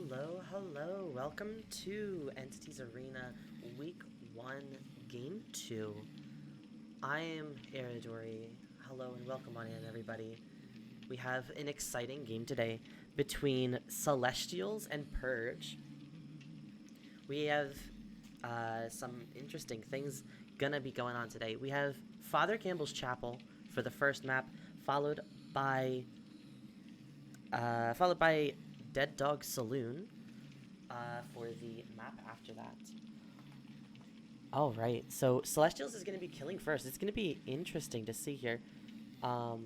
Hello. Welcome to Entities Arena Week 1, Game 2. I am Aerodori. Hello and welcome on in, everybody. We have an exciting game today between Celestials and Purge. We have some interesting things gonna be going on today. We have Father Campbell's Chapel for the first map, followed by Dead Dog Saloon for the map after that. All right, so Celestials is going to be killing first. It's going to be interesting to see here. I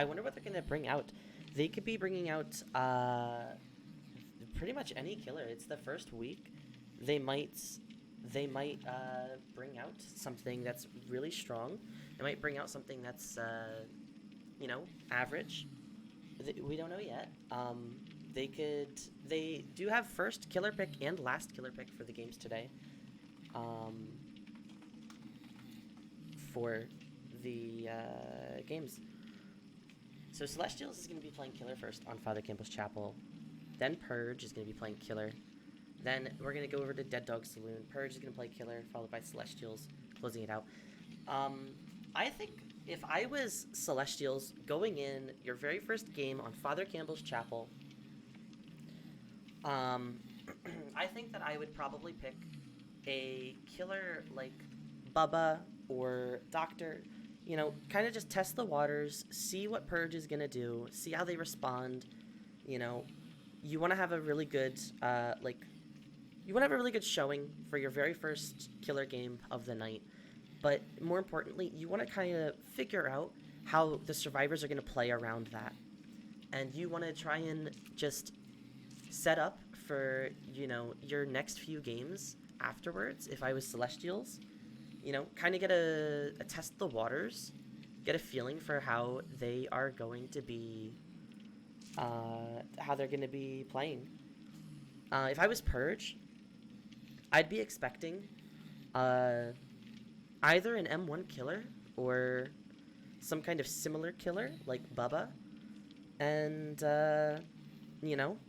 wonder what they're going to bring out. They could be bringing out pretty much any killer. It's the first week. They might bring out something that's really strong. They might bring out something that's average. We don't know yet. They do have first killer pick and last killer pick for the games today. For the games. So Celestials is going to be playing killer first on Father Campbell's Chapel. Then Purge is going to be playing killer. Then we're going to go over to Dead Dog Saloon. Purge is going to play killer, followed by Celestials, closing it out. I think if I was Celestials going in your very first game on Father Campbell's Chapel, I think that I would probably pick a killer like Bubba or Doctor, kind of just test the waters, see what Purge is going to do, see how they respond. You want to have a really good, showing for your very first killer game of the night. But more importantly, you want to kind of figure out how the survivors are going to play around that. And you want to try and just set up for, your next few games afterwards. If I was Celestials, kind of get a test the waters, get a feeling for how they are going to be, playing. If I was Purge, I'd be expecting, either an M1 killer or some kind of similar killer like Bubba, and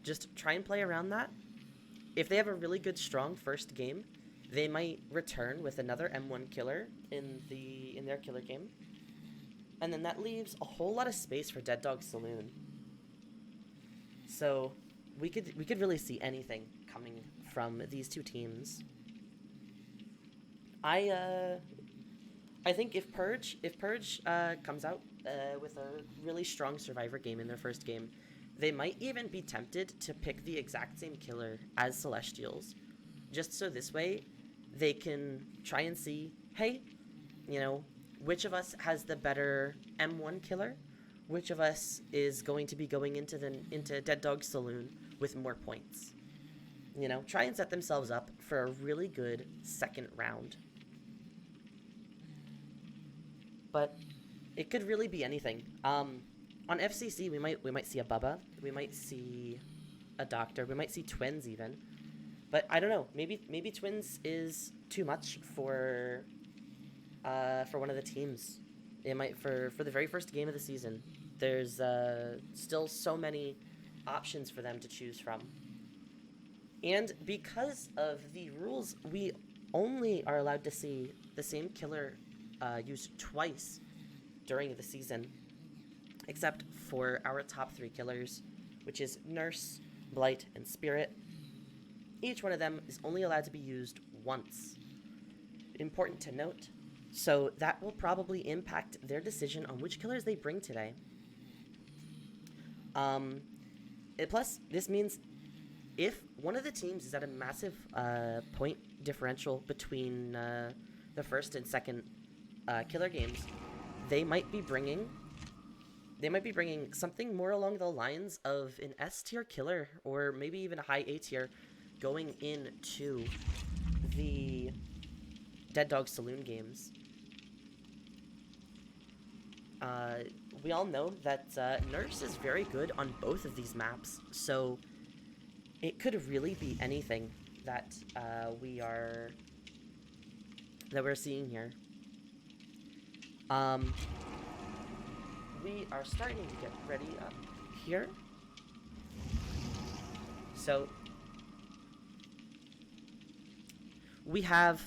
just try and play around that. If they have a really good strong first game, they might return with another M1 killer in their killer game, and then that leaves a whole lot of space for Dead Dog Saloon. So we could really see anything coming from these two teams. I think if Purge comes out with a really strong survivor game in their first game, they might even be tempted to pick the exact same killer as Celestials, just so this way they can try and see, hey, which of us has the better M1 killer, which of us is going to be going into Dead Dog Saloon with more points. Try and set themselves up for a really good second round. But it could really be anything. On FCC, we might see a Bubba, we might see a Doctor, we might see Twins even. But I don't know. Maybe Twins is too much for one of the teams. It might for the very first game of the season. There's still so many options for them to choose from. And because of the rules, we only are allowed to see the same killer used twice during the season, except for our top 3 killers, which is Nurse, Blight, and Spirit. Each one of them is only allowed to be used once. Important to note, so that will probably impact their decision on which killers they bring today. Plus, this means if one of the teams is at a massive point differential between the first and second killer games, they might be bringing something more along the lines of an S tier killer, or maybe even a high A tier, going into the Dead Dog Saloon games. We all know that Nurse is very good on both of these maps, so it could really be anything that we're seeing here. We are starting to get ready up here. So we have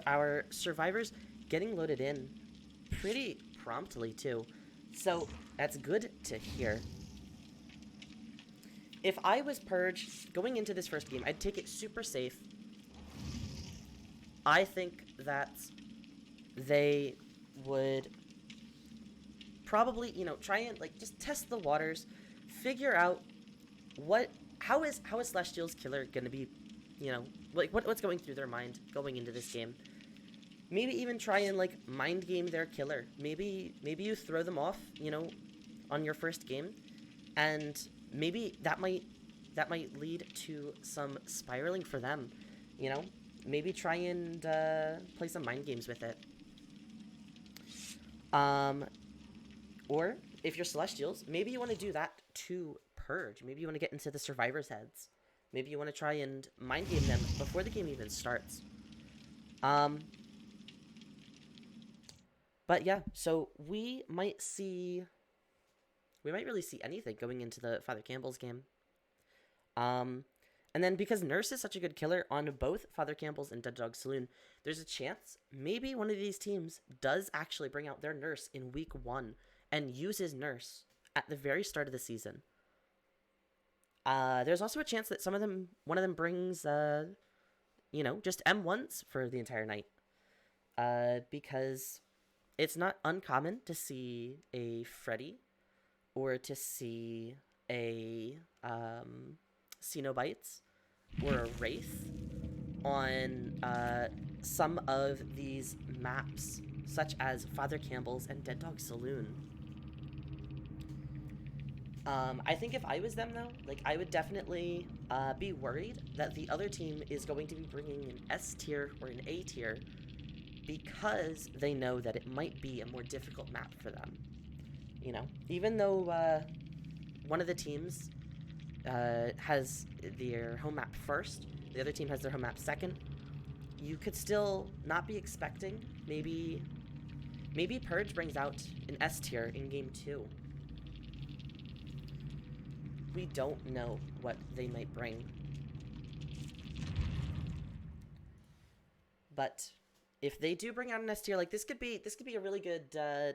our survivors getting loaded in pretty promptly too. So that's good to hear. If I was Purge going into this first game, I'd take it super safe. I think that they would probably, try and like just test the waters, figure out how is Celestial's killer gonna be, what's going through their mind going into this game. Maybe even try and like mind game their killer. Maybe you throw them off, on your first game, and maybe that might lead to some spiraling for them. Maybe try and play some mind games with it. Or if you're Celestials, maybe you want to do that to Purge. Maybe you want to get into the survivors' heads. Maybe you want to try and mind game them before the game even starts. But yeah, so we might really see anything going into the Father Campbell's game. And then because Nurse is such a good killer on both Father Campbell's and Dead Dog Saloon, there's a chance maybe one of these teams does actually bring out their Nurse in week 1 and uses Nurse at the very start of the season. There's also a chance that one of them brings, just M1s for the entire night. Because it's not uncommon to see a Freddy or to see a Cenobites or a Wraith on some of these maps, such as Father Campbell's and Dead Dog Saloon. I think if I was them, though, I would definitely be worried that the other team is going to be bringing an S tier or an A tier because they know that it might be a more difficult map for them. Even though one of the teams has their home map first, the other team has their home map second, you could still not be expecting maybe Purge brings out an S tier in game 2. We don't know what they might bring. But if they do bring out an S tier, this could be a really good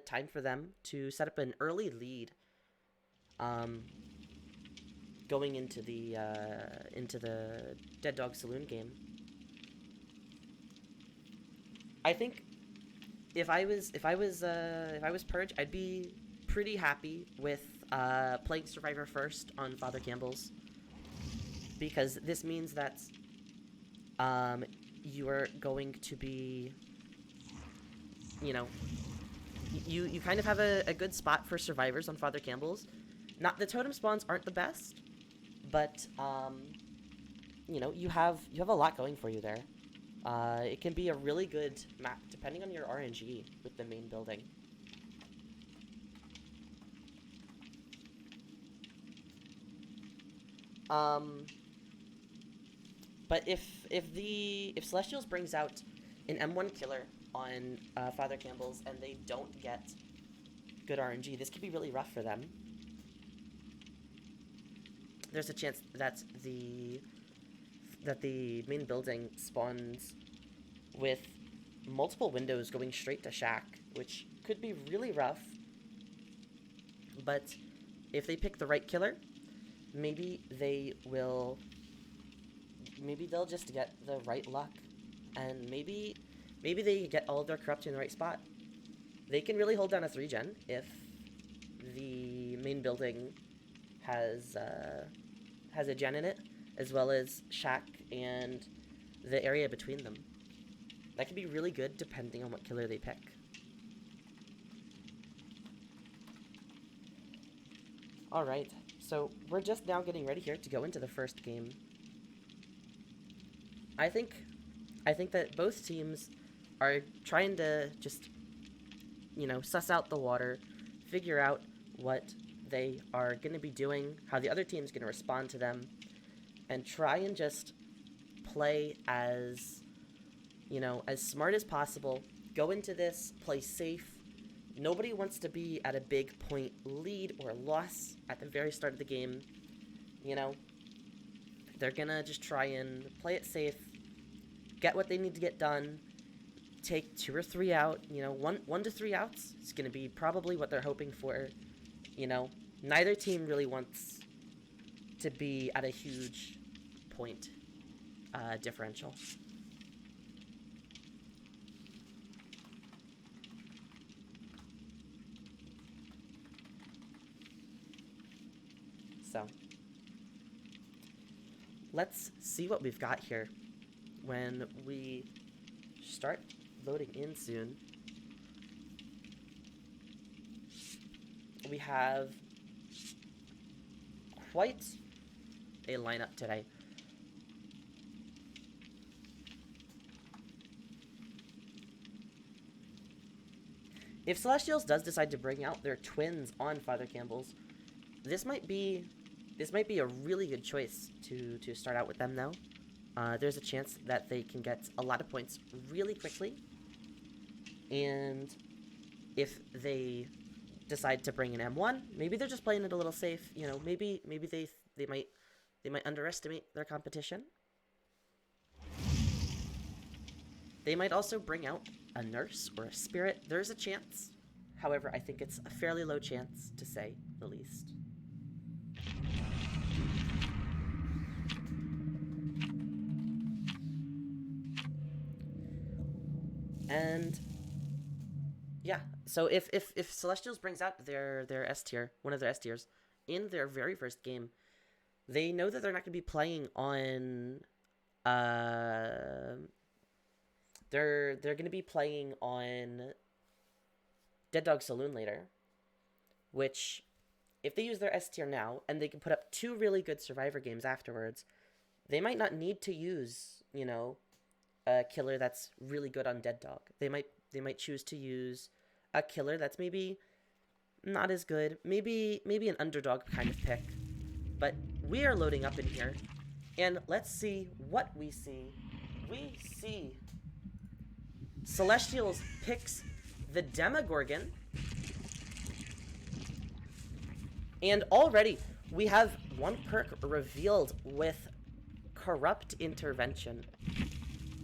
time for them to set up an early lead. Going into the Dead Dog Saloon game. I think if I was Purge, I'd be pretty happy with playing Survivor first on Father Campbell's, because this means that you are going to be, you kind of have a good spot for survivors on Father Campbell's. Not the totem spawns aren't the best, but you have a lot going for you there. It can be a really good map depending on your RNG with the main building. But if Celestials brings out an M1 killer on Father Campbell's and they don't get good RNG, this could be really rough for them. There's a chance that the main building spawns with multiple windows going straight to Shack, which could be really rough. But if they pick the right killer, maybe they'll just get the right luck, and maybe they get all of their corrupt in the right spot. They can really hold down a 3-gen if the main building has a gen in it, as well as Shack and the area between them. That could be really good depending on what killer they pick. Alright, so we're just now getting ready here to go into the first game. I think that both teams are trying to just, suss out the water, figure out what they are going to be doing, how the other team's going to respond to them, and try and just play as smart as possible. Go into this, play safe, Nobody wants to be at a big point lead or loss at the very start of the game. You know, they're gonna just try and play it safe, get what they need to get done, take 2 or 3 out. You know, one to 3 outs is gonna be probably what they're hoping for. You know, neither team really wants to be at a huge point differential. So, let's see what we've got here when we start loading in soon. We have quite a lineup today. If Celestials does decide to bring out their twins on Father Campbell's, this might be a really good choice to start out with them though. There's a chance that they can get a lot of points really quickly, and if they decide to bring an M1, maybe they're just playing it a little safe. You know, maybe they might underestimate their competition. They might also bring out a nurse or a spirit. There's a chance. However, I think it's a fairly low chance, to say the least. And yeah, so if Celestials brings out their S tier, one of their S tiers, in their very first game, they know that they're not going to be playing on they're going to be playing on Dead Dog Saloon later, which if they use their S tier now and they can put up 2 really good Survivor games afterwards, they might not need to use, you know, a killer that's really good on Dead Dog. They might choose to use a killer that's maybe not as good, maybe an underdog kind of pick. But we are loading up in here, and let's see what we see. We see Celestials picks the Demogorgon, and already we have one perk revealed with Corrupt Intervention.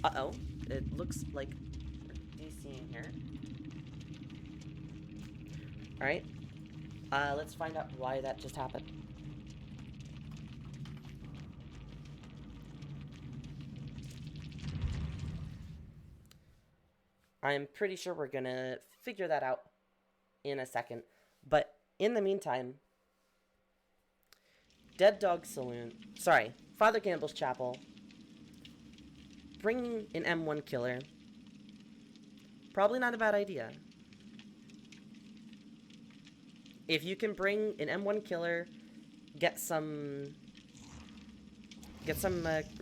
Uh-oh, it looks like we're DCing here. Alright, let's find out why that just happened. I'm pretty sure we're gonna figure that out in a second. But in the meantime, Father Campbell's Chapel, bringing an M1 killer, probably not a bad idea. If you can bring an M1 killer, get some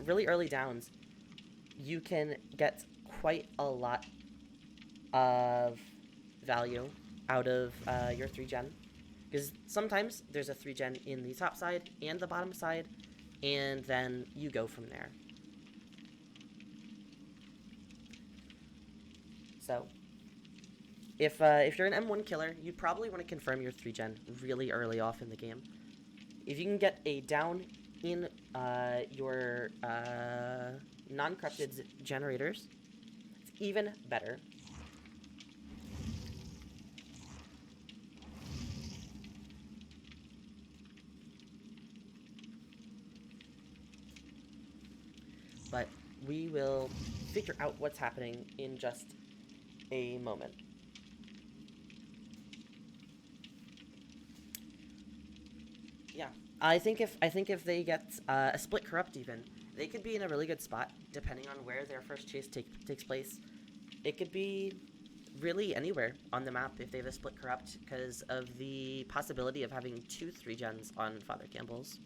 really early downs, you can get quite a lot of value out of your 3-gen. Because sometimes there's a 3-gen in the top side and the bottom side, and then you go from there. So, if you're an M1 killer, you probably want to confirm your 3-gen really early off in the game. If you can get a down in your non-corrupted generators, it's even better. But we will figure out what's happening in just a moment. Yeah, I think if they get a split corrupt even, they could be in a really good spot depending on where their first chase takes place. It could be really anywhere on the map if they have a split corrupt because of the possibility of having 2 3-gens on Father Campbell's.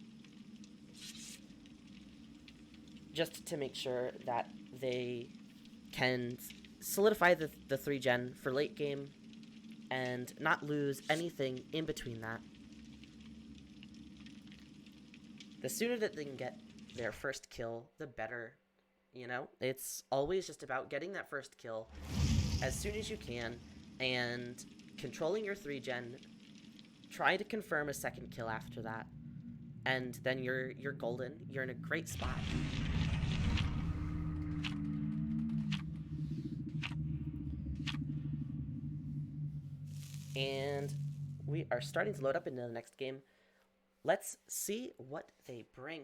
Just to make sure that they can solidify the 3-gen for late game and not lose anything in between that. The sooner that they can get their first kill, the better. You know, it's always just about getting that first kill as soon as you can and controlling your 3-gen, try to confirm a second kill after that, and then you're golden. You're in a great spot. And we are starting to load up into the next game. Let's see what they bring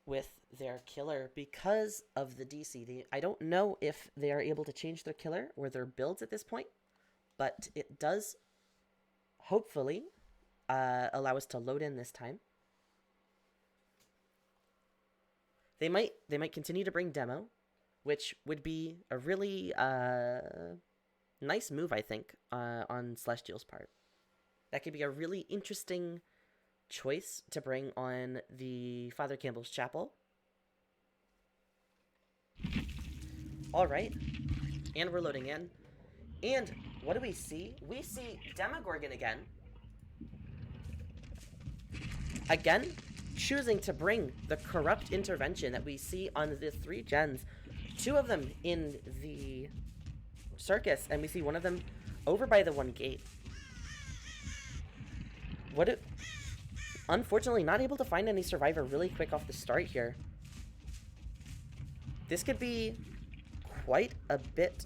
with their killer because of the DC. I don't know if they are able to change their killer or their builds at this point, but it does hopefully allow us to load in this time. They might continue to bring demo, which would be a really nice move, I think, on Celestial's part. That could be a really interesting choice to bring on the Father Campbell's Chapel. All right, and we're loading in. And what do we see? We see Demogorgon again. Again, choosing to bring the corrupt intervention that we see on the 3 gens. 2 of them in the circus, and we see one of them over by the 1 gate. Unfortunately, not able to find any survivor really quick off the start here. This could be quite a bit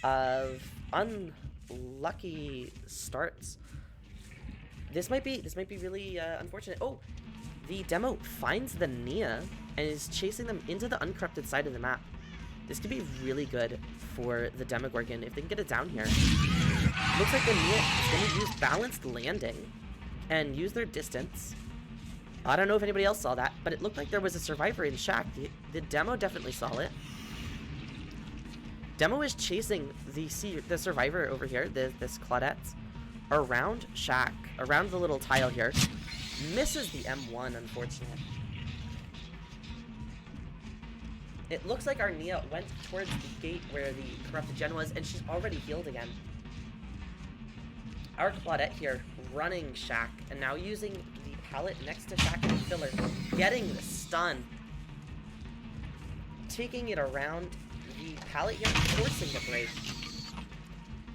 of unlucky starts. This might be really unfortunate. Oh, the demo finds the Nia and is chasing them into the uncorrupted side of the map. This could be really good for the Demogorgon if they can get it down here. Looks like the Nia is going to use balanced landing and use their distance. I don't know if anybody else saw that, but it looked like there was a survivor in Shack. The demo definitely saw it. Demo is chasing the survivor over here, this Claudette, around Shack, around the little tile here. Misses the M1, unfortunately. It looks like our Nia went towards the gate where the corrupted gen was, and she's already healed again. Our Claudette here running Shack, and now using the pallet next to Shack and filler, getting the stun. Taking it around the pallet here, forcing the break.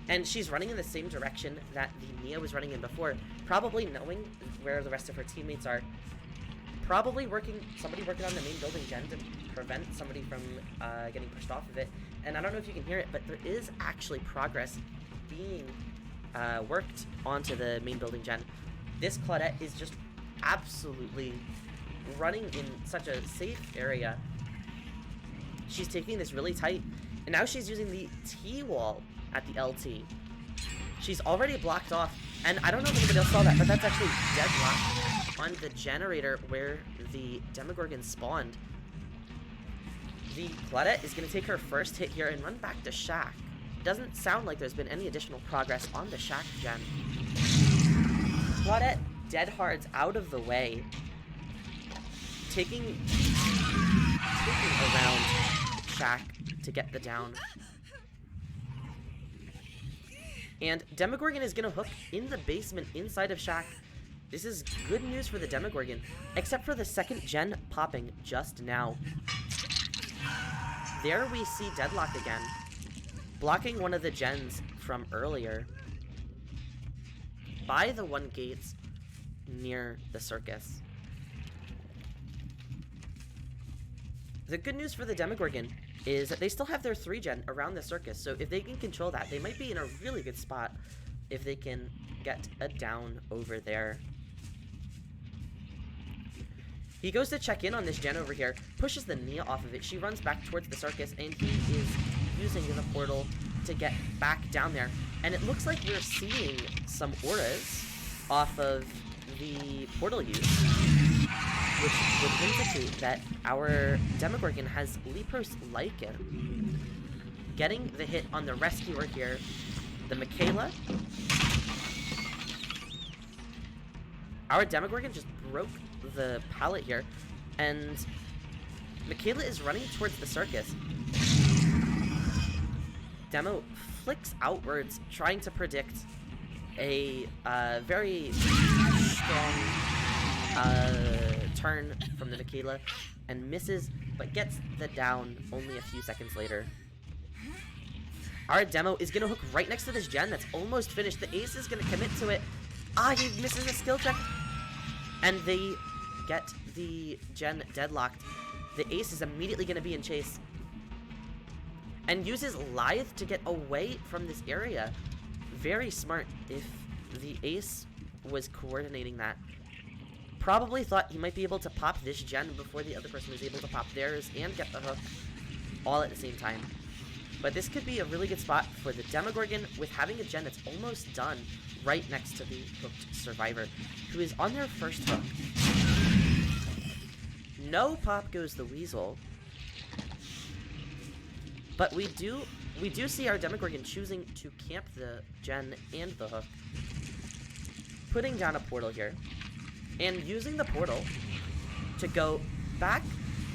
And she's running in the same direction that the Nia was running in before, probably knowing where the rest of her teammates are. Probably somebody working on the main building gen to prevent somebody from getting pushed off of it. And I don't know if you can hear it, but there is actually progress being worked onto the main building gen. This Claudette is just absolutely running in such a safe area. She's taking this really tight, and now she's using the T-wall at the LT. She's already blocked off, and I don't know if anybody else saw that, but that's actually deadlocked on the generator where the Demogorgon spawned. The Claudette is going to take her first hit here and run back to Shack. Doesn't sound like there's been any additional progress on the Shack gen. Claudette dead hards out of the way, taking around Shack to get the down. And Demogorgon is going to hook in the basement inside of Shack. This is good news for the Demogorgon, except for the 2nd gen popping just now. There we see Deadlock again, blocking one of the gens from earlier by the 1 gates near the circus. The good news for the Demogorgon is that they still have their 3 gen around the circus, so if they can control that, they might be in a really good spot if they can get a down over there. He goes to check in on this gen over here, pushes the Nia off of it. She runs back towards the circus, and he is using the portal to get back down there. And it looks like we're seeing some auras off of the portal use, which would indicate that our Demogorgon has Lepros Lycan. Getting the hit on the rescuer here, the Michaela. Our Demogorgon just broke the pallet here, and Michaela is running towards the circus. Demo flicks outwards, trying to predict a very strong turn from the Michaela, and misses, but gets the down only a few seconds later. Our demo is going to hook right next to this gen that's almost finished. The ace is going to commit to it. Ah, he misses a skill check. And they get the gen deadlocked. The ace is immediately going to be in chase. And uses Lithe to get away from this area. Very smart if the ace was coordinating that. Probably thought he might be able to pop this gen before the other person was able to pop theirs and get the hook all at the same time. But this could be a really good spot for the Demogorgon with having a gen that's almost done right next to the hooked survivor, who is on their first hook. No pop goes the weasel. But we do see our Demogorgon choosing to camp the gen and the hook. Putting down a portal here. And using the portal to go back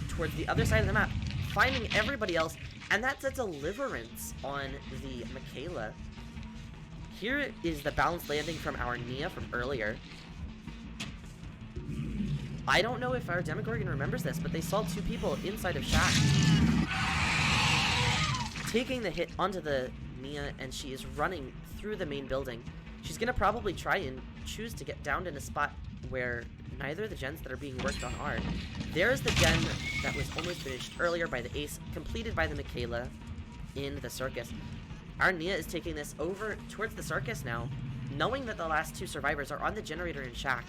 towards the other side of the map, finding everybody else. And that's a deliverance on the Michaela. Here is the balanced landing from our Nia from earlier. I don't know if our Demogorgon remembers this, but they saw two people inside of Shack. Taking the hit onto the Nia, and she is running through the main building. She's going to probably try and choose to get down in a spot where neither of the gens that are being worked on are. There's the gen that was almost finished earlier by the ace, completed by the Michaela in the circus. Our Nia is taking this over towards the circus now, knowing that the last two survivors are on the generator in Shack.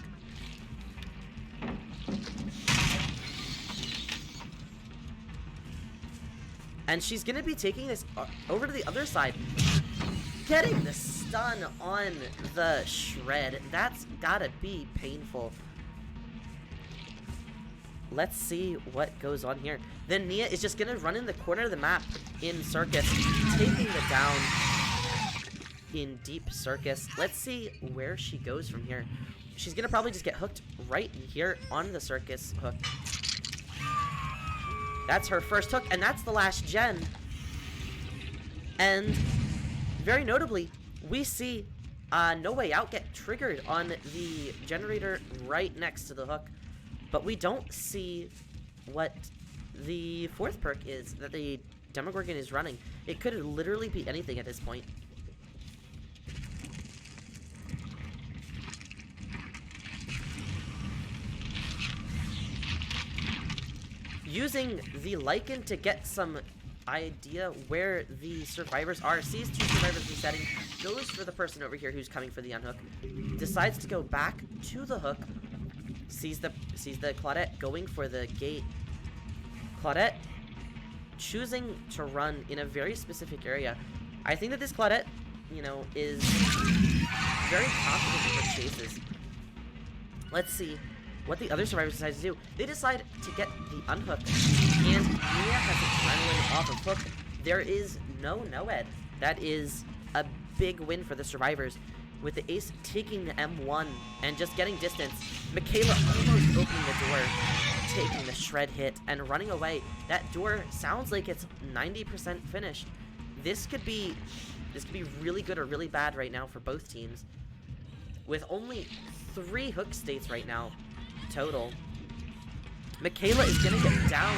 And she's going to be taking this over to the other side, getting the stun on the shred. That's gotta be painful. Let's see what goes on here. Then Nia is just gonna run in the corner of the map in circus, taking the down in deep circus. Let's see where she goes from here. She's gonna probably just get hooked right here on the circus hook. That's her first hook, and that's the last gen. And very notably, we see No Way Out get triggered on the generator right next to the hook. But we don't see what the fourth perk is that the Demogorgon is running. It could literally be anything at this point. Using the Lycan to get some idea where the survivors are, sees two survivors resetting, goes for the person over here who's coming for the unhook, decides to go back to the hook, sees the Claudette going for the gate. Claudette choosing to run in a very specific area. I think that this Claudette, you know, is very confident in her chases. Let's see what the other survivors decide to do. They decide to get the unhook, and Nia has adrenaline off of hook. There is no Noed. That is a big win for the survivors, with the ace taking the M1 and just getting distance. Michaela almost opening the door, taking the shred hit and running away. That door sounds like it's 90% finished. This could be really good or really bad right now for both teams. With only 3 hook states right now total. Michaela is gonna get down.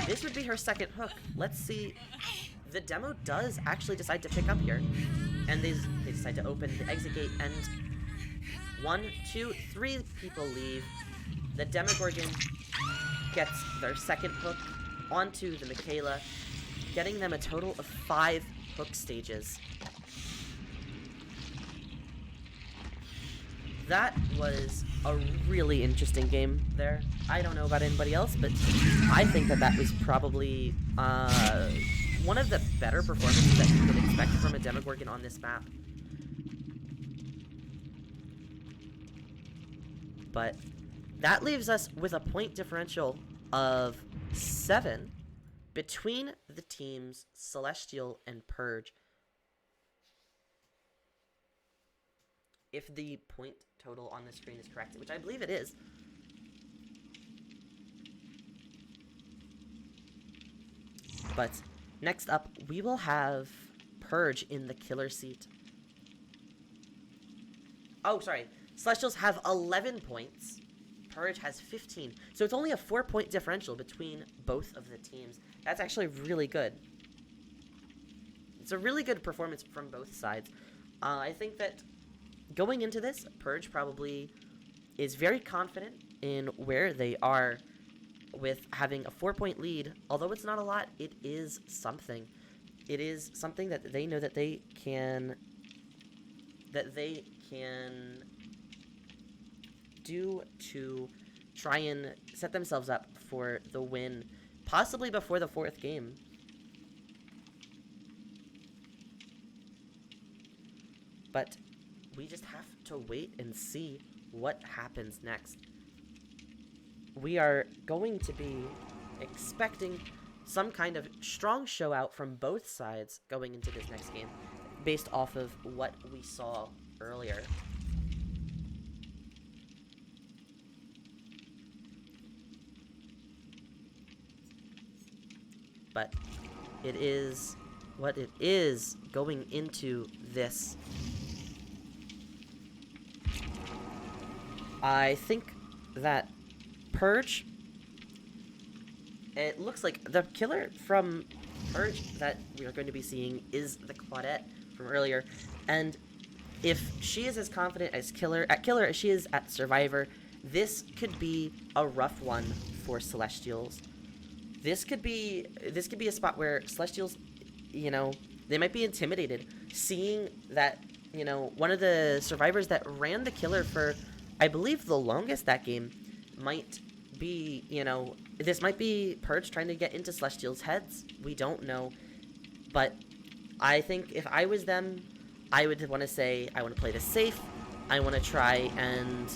This would be her second hook. Let's see. The demo does actually decide to pick up here. And they decide to open the exit gate, and 1, 2, 3 people leave. The Demogorgon gets their second hook onto the Michaela, getting them a total of 5 hook stages. That was a really interesting game there. I don't know about anybody else, but I think that that was probably one of the better performances that you could expect from a Demogorgon on this map. But that leaves us with a point differential of 7 between the teams Celestial and Purge. If the point total on the screen is correct, which I believe it is. But next up, we will have Purge in the killer seat. Oh, sorry. Celestials have 11 points. Purge has 15. So it's only a 4-point differential between both of the teams. That's actually really good. it's a really good performance from both sides. I think that going into this, Purge probably is very confident in where they are with having a 4-point lead. Although it's not a lot, it is something. It is something that they know that they can do to try and set themselves up for the win, possibly before the 4th game. But we just have to wait and see what happens next. We are going to be expecting some kind of strong show out from both sides going into this next game, based off of what we saw earlier. But it is what it is going into this. I think that Purge, it looks like the killer from Purge that we are going to be seeing is the Claudette from earlier. And if she is as confident as Killer as she is at Survivor, this could be a rough one for Celestials. This could be a spot where Celestials, you know, they might be intimidated, seeing that, you know, one of the survivors that ran the Killer for, I believe, the longest that game might be, you know, this might be Purge trying to get into Celestials' heads. We don't know. But I think if I was them, I would want to say, I want to play this safe. I want to try and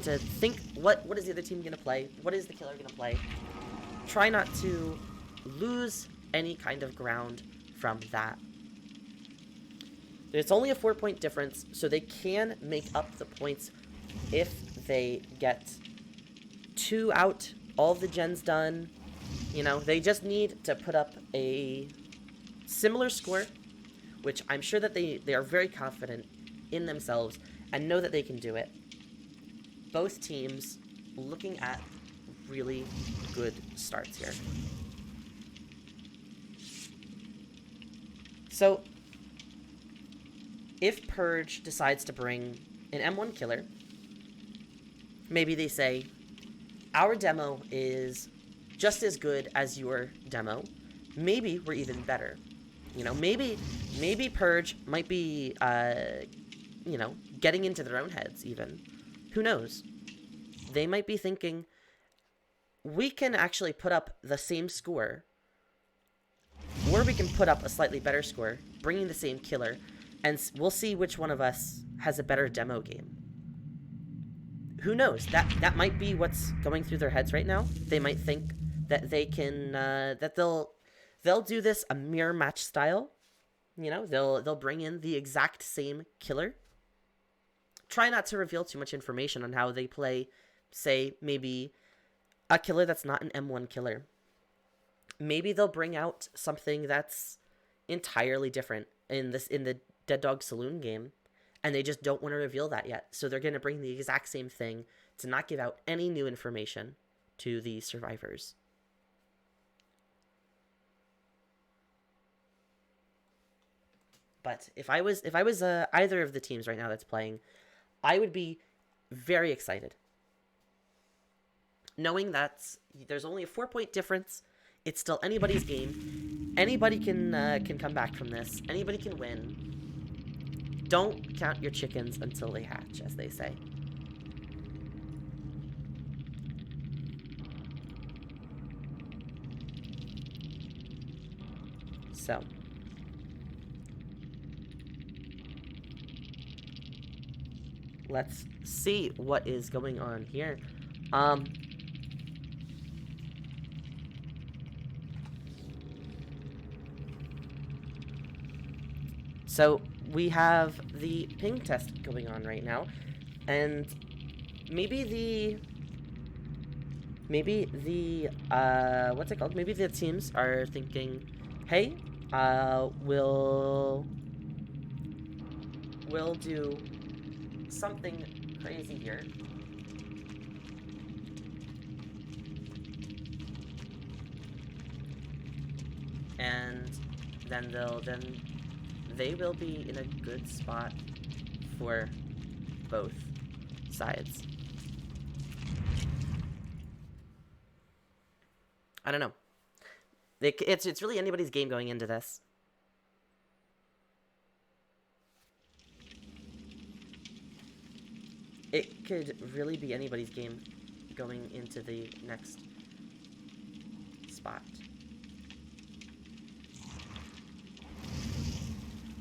to think, what is the other team going to play? What is the Killer going to play? Try not to lose any kind of ground from that. There's only a 4-point difference, so they can make up the points if they get 2 out, all the gens done. You know, they just need to put up a similar score, which I'm sure that they are very confident in themselves and know that they can do it. Both teams looking at really good starts here. So, if Purge decides to bring an M1 Killer, maybe they say, our demo is just as good as your demo. Maybe we're even better. You know, maybe Purge might be, you know, getting into their own heads even. Who knows? They might be thinking, we can actually put up the same score, or we can put up a slightly better score, bringing the same Killer, and we'll see which one of us has a better demo game. Who knows? That might be what's going through their heads right now. They might think that they can, that they'll do this a mirror match style. You know, they'll bring in the exact same Killer. Try not to reveal too much information on how they play, say, maybe a Killer that's not an M1 Killer. Maybe they'll bring out something that's entirely different in the Dead Dog Saloon game, and they just don't want to reveal that yet. So they're going to bring the exact same thing to not give out any new information to the survivors. But if I was either of the teams right now that's playing, I would be very excited, knowing that there's only a 4-point difference. It's still anybody's game. Anybody can come back from this. Anybody can win. Don't count your chickens until they hatch, as they say. So, let's see what is going on here. So we have the ping test going on right now, and maybe what's it called? Maybe the teams are thinking, hey, we'll do something crazy here. And then they will be in a good spot for both sides. I don't know. It's really anybody's game going into this. It could really be anybody's game going into the next spot.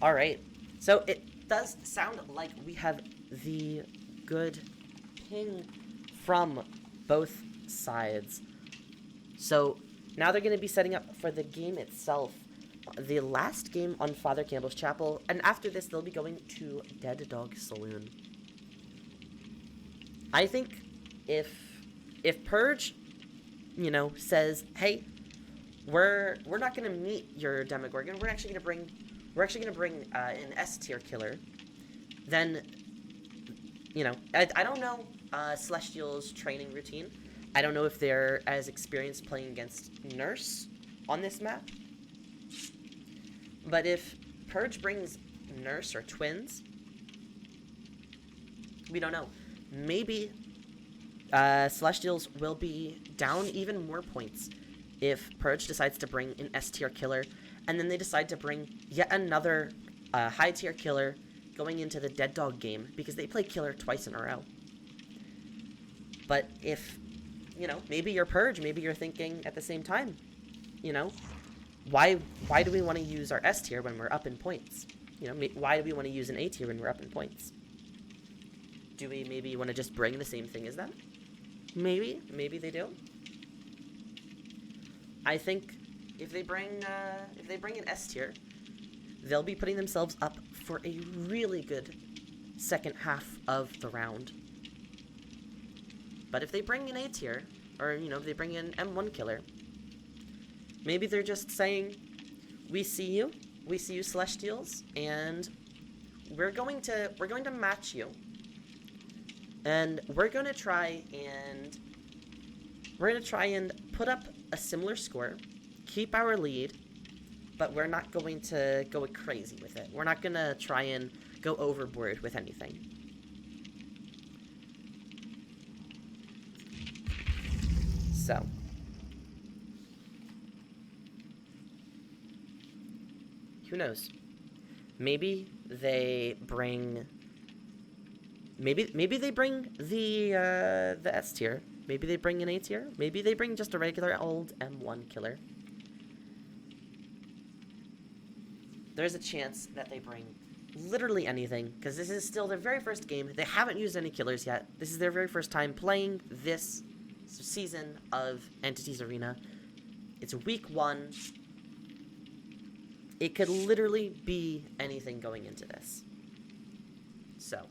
Alright, so it does sound like we have the good ping from both sides. So now they're going to be setting up for the game itself. The last game on Father Campbell's Chapel, and after this they'll be going to Dead Dog Saloon. I think if Purge, you know, says, hey, we're not gonna meet your Demogorgon, we're actually gonna bring an S tier killer, then, you know, I don't know Celestial's training routine. I don't know if they're as experienced playing against Nurse on this map. But if Purge brings Nurse or Twins, we don't know. Maybe Celestials will be down even more points if Purge decides to bring an S tier killer, and then they decide to bring yet another high tier killer going into the Dead Dog game, because they play killer twice in a row. But if, you know, maybe you're Purge, maybe you're thinking at the same time, you know, why do we want to use our S tier when we're up in points? You know, why do we want to use an A tier when we're up in points? Do we maybe want to just bring the same thing as them? Maybe they do. I think if they bring an S tier, they'll be putting themselves up for a really good second half of the round. But if they bring an A tier, or, you know, if they bring an M1 killer, maybe they're just saying, we see you, Celestials, and we're going to match you. And we're going to try and put up a similar score, keep our lead, but we're not going to go crazy with it. We're not going to try and go overboard with anything. So, who knows? Maybe they bring Maybe they bring the S tier. Maybe they bring an A tier. Maybe they bring just a regular old M1 killer. There's a chance that they bring literally anything, because this is still their very first game. They haven't used any killers yet. This is their very first time playing this season of Entities Arena. It's week 1. It could literally be anything going into this. So,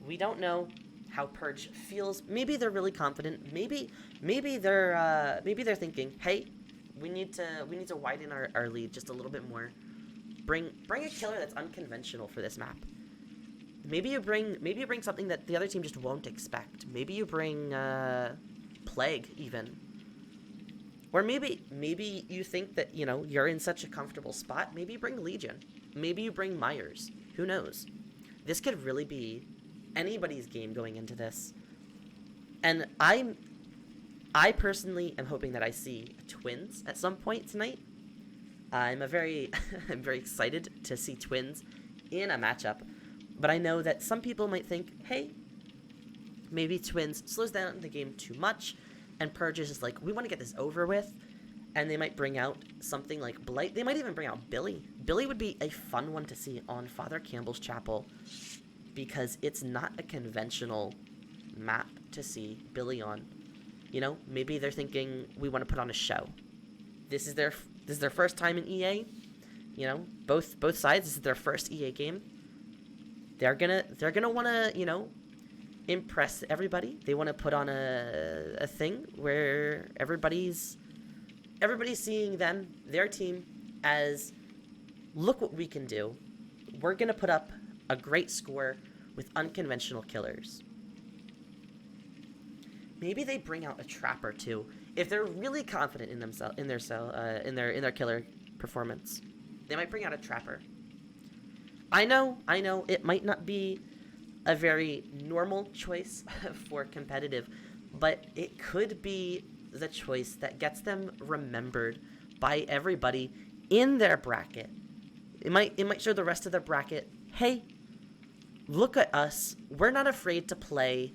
we don't know how Purge feels. Maybe they're really confident. Maybe they're thinking, hey, we need to widen our lead just a little bit more. Bring a killer that's unconventional for this map. Maybe you bring something that the other team just won't expect. Maybe you bring Plague even. Or maybe you think that, you know, you're in such a comfortable spot. Maybe you bring Legion. Maybe you bring Myers. Who knows? This could really be anybody's game going into this. And I personally am hoping that I see Twins at some point tonight. I'm very excited to see Twins in a matchup. But I know that some people might think, hey, maybe Twins slows down the game too much, and Purge is just like, we want to get this over with, and they might bring out something like Blight. They might even bring out Billy. Billy would be a fun one to see on Father Campbell's Chapel, because it's not a conventional map to see Billy on. You know, maybe they're thinking, we want to put on a show. This is their first time in EA. You know, both sides, this is their first EA game. They're gonna want to, you know, impress everybody. They want to put on a thing where everybody's seeing them, their team, as, look what we can do. We're gonna put up a great score with unconventional killers. Maybe they bring out a trapper too, if they're really confident in themselves, in their killer performance. They might bring out a Trapper. I know, it might not be a very normal choice for competitive, but it could be the choice that gets them remembered by everybody in their bracket. It might show the rest of their bracket, hey, look at us. We're not afraid to play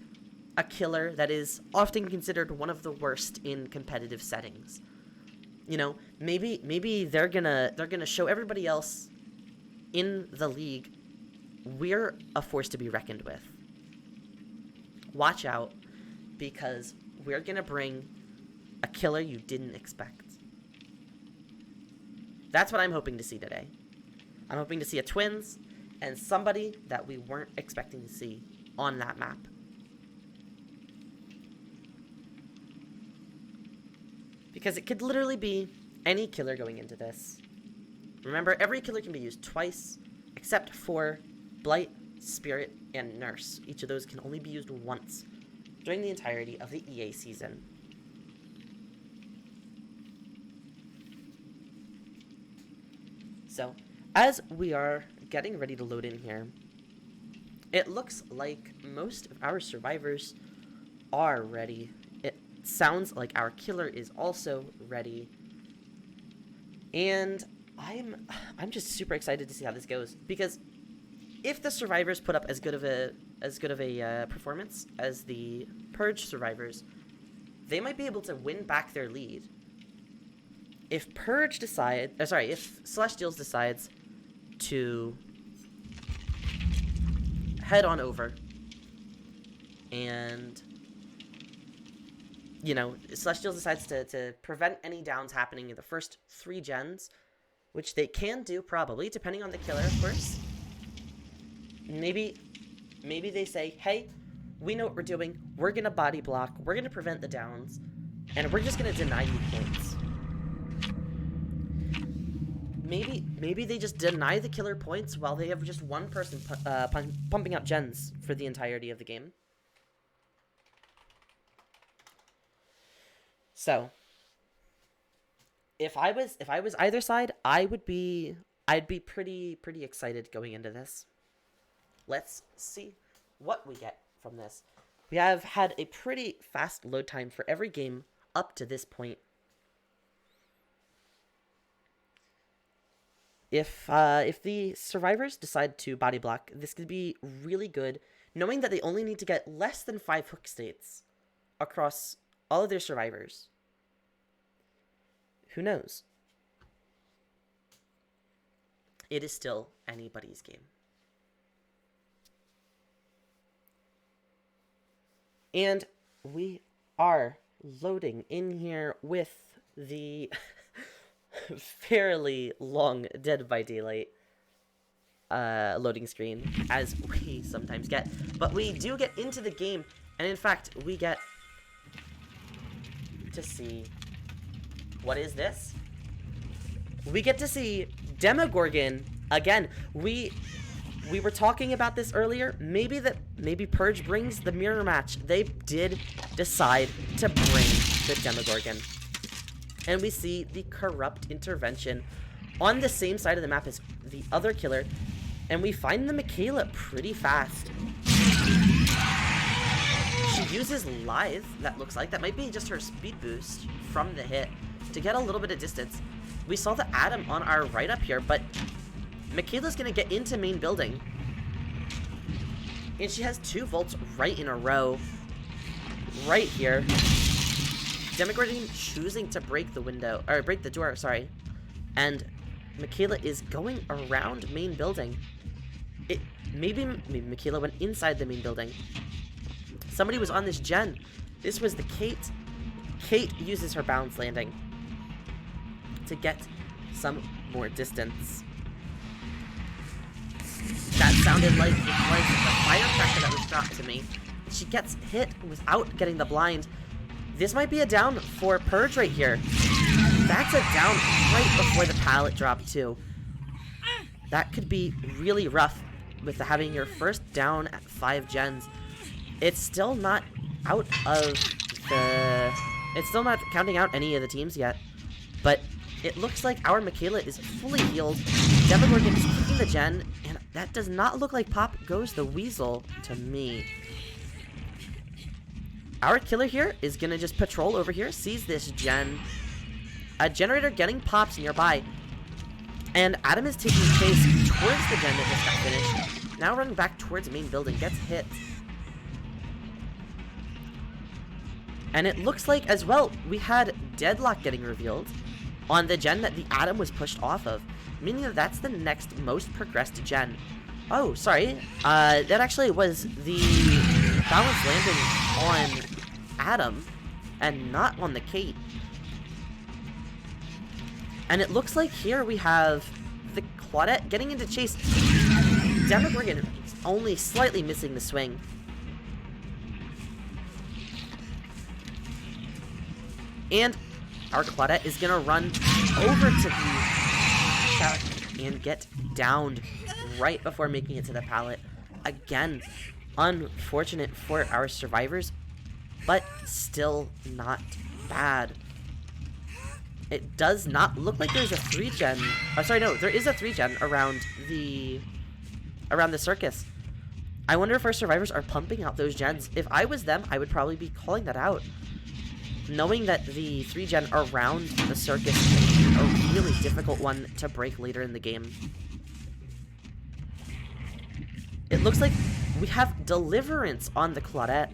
a killer that is often considered one of the worst in competitive settings. You know, maybe they're gonna show everybody else in the league we're a force to be reckoned with. Watch out, because we're gonna bring a killer you didn't expect. That's what I'm hoping to see today. I'm hoping to see a Twins and somebody that we weren't expecting to see on that map. Because it could literally be any killer going into this. Remember, every killer can be used twice, except for Blight, Spirit, and Nurse. Each of those can only be used once during the entirety of the EA season. So, as we are getting ready to load in here, it looks like most of our survivors are ready. It sounds like our killer is also ready. And I'm just super excited to see how this goes, because if the survivors put up as good of a performance as the Purge survivors, they might be able to win back their lead. If if Celestials decides to head on over and, you know, Celestials decides to prevent any downs happening in the first 3 gens, which they can do probably, depending on the killer, of course. Maybe they say, hey, we know what we're doing. We're going to body block. We're going to prevent the downs. And we're just going to deny you points. Maybe they just deny the killer points while they have just one person pumping up gens for the entirety of the game. So, if I was either side, I'd be pretty excited going into this. Let's see what we get from this. We have had a pretty fast load time for every game up to this point. If the survivors decide to body block, this could be really good, knowing that they only need to get less than 5 hook states across all of their survivors. Who knows? It is still anybody's game. And we are loading in here with the fairly long Dead by Daylight loading screen, as we sometimes get. But we do get into the game, and in fact, we get to see... What is this? We get to see Demogorgon again. We were talking about this earlier. Maybe Purge brings the mirror match. They did decide to bring the Demogorgon. And we see the Corrupt Intervention on the same side of the map as the other killer. And we find the Michaela pretty fast. She uses Lithe, that looks like. That might be just her speed boost from the hit to get a little bit of distance. We saw the Atom on our right up here, but Michaela's gonna get into main building. And she has 2 volts right in a row. Right here. Demogorgon choosing to break the window, or break the door, sorry. And Michaela is going around main building. Maybe Michaela went inside the main building. Somebody was on this gen. This was the Kate. Kate uses her bounce landing to get some more distance. That sounded like it was the firecracker that was dropped to me. She gets hit without getting the blind. This might be a down for Purge right here. That's a down right before the pallet drop too. That could be really rough with having your first down at 5 gens. It's still not out of the... It's still not counting out any of the teams yet. But It looks like our Michaela is fully healed. Demogorgon is kicking the gen, and that does not look like Pop Goes the Weasel to me. Our killer here is going to just patrol over here, sees this gen. A generator getting pops nearby. And Adam is taking chase towards the gen that just got finished. Now running back towards the main building, gets hit. And it looks like, as well, we had Deadlock getting revealed on the gen that the Adam was pushed off of, meaning that that's the next most progressed gen. Oh, sorry. That actually was the balance landing on Adam and not on the Kate. And it looks like here we have the Claudette getting into chase. Demogorgon only slightly missing the swing. And our Claudette is going to run over to the pallet and get downed right before making it to the pallet. Again, unfortunate for our survivors, but still not bad. It does not look like there's a 3-gen. Oh, sorry, no, there is a 3-gen around the circus. I wonder if our survivors are pumping out those gens. If I was them, I would probably be calling that out. Knowing that the 3-gen around the circus is a really difficult one to break later in the game. It looks like we have Deliverance on the Claudette.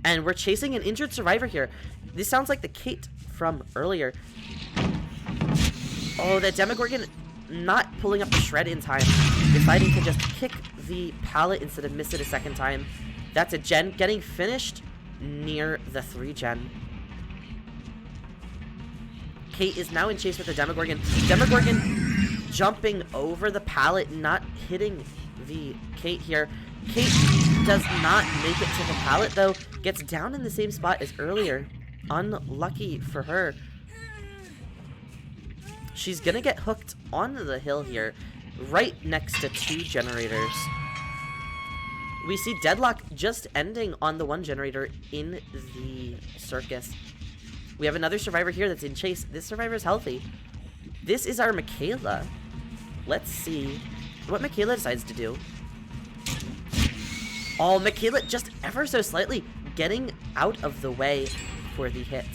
And we're chasing an injured survivor here. This sounds like the Kate from earlier. Oh, the Demogorgon not pulling up the shred in time. Deciding to just kick the pallet instead of miss it a second time. That's a gen getting finished near the 3-gen. Kate is now in chase with the Demogorgon. Demogorgon jumping over the pallet, not hitting the Kate here. Kate does not make it to the pallet, though. Gets down in the same spot as earlier. Unlucky for her. She's gonna get hooked onto the hill here, right next to 2 generators. We see Deadlock just ending on the 1 generator in the circus. We have another survivor here that's in chase. This survivor is healthy. This is our Michaela. Let's see what Michaela decides to do. Oh, Michaela just ever so slightly getting out of the way for the hit.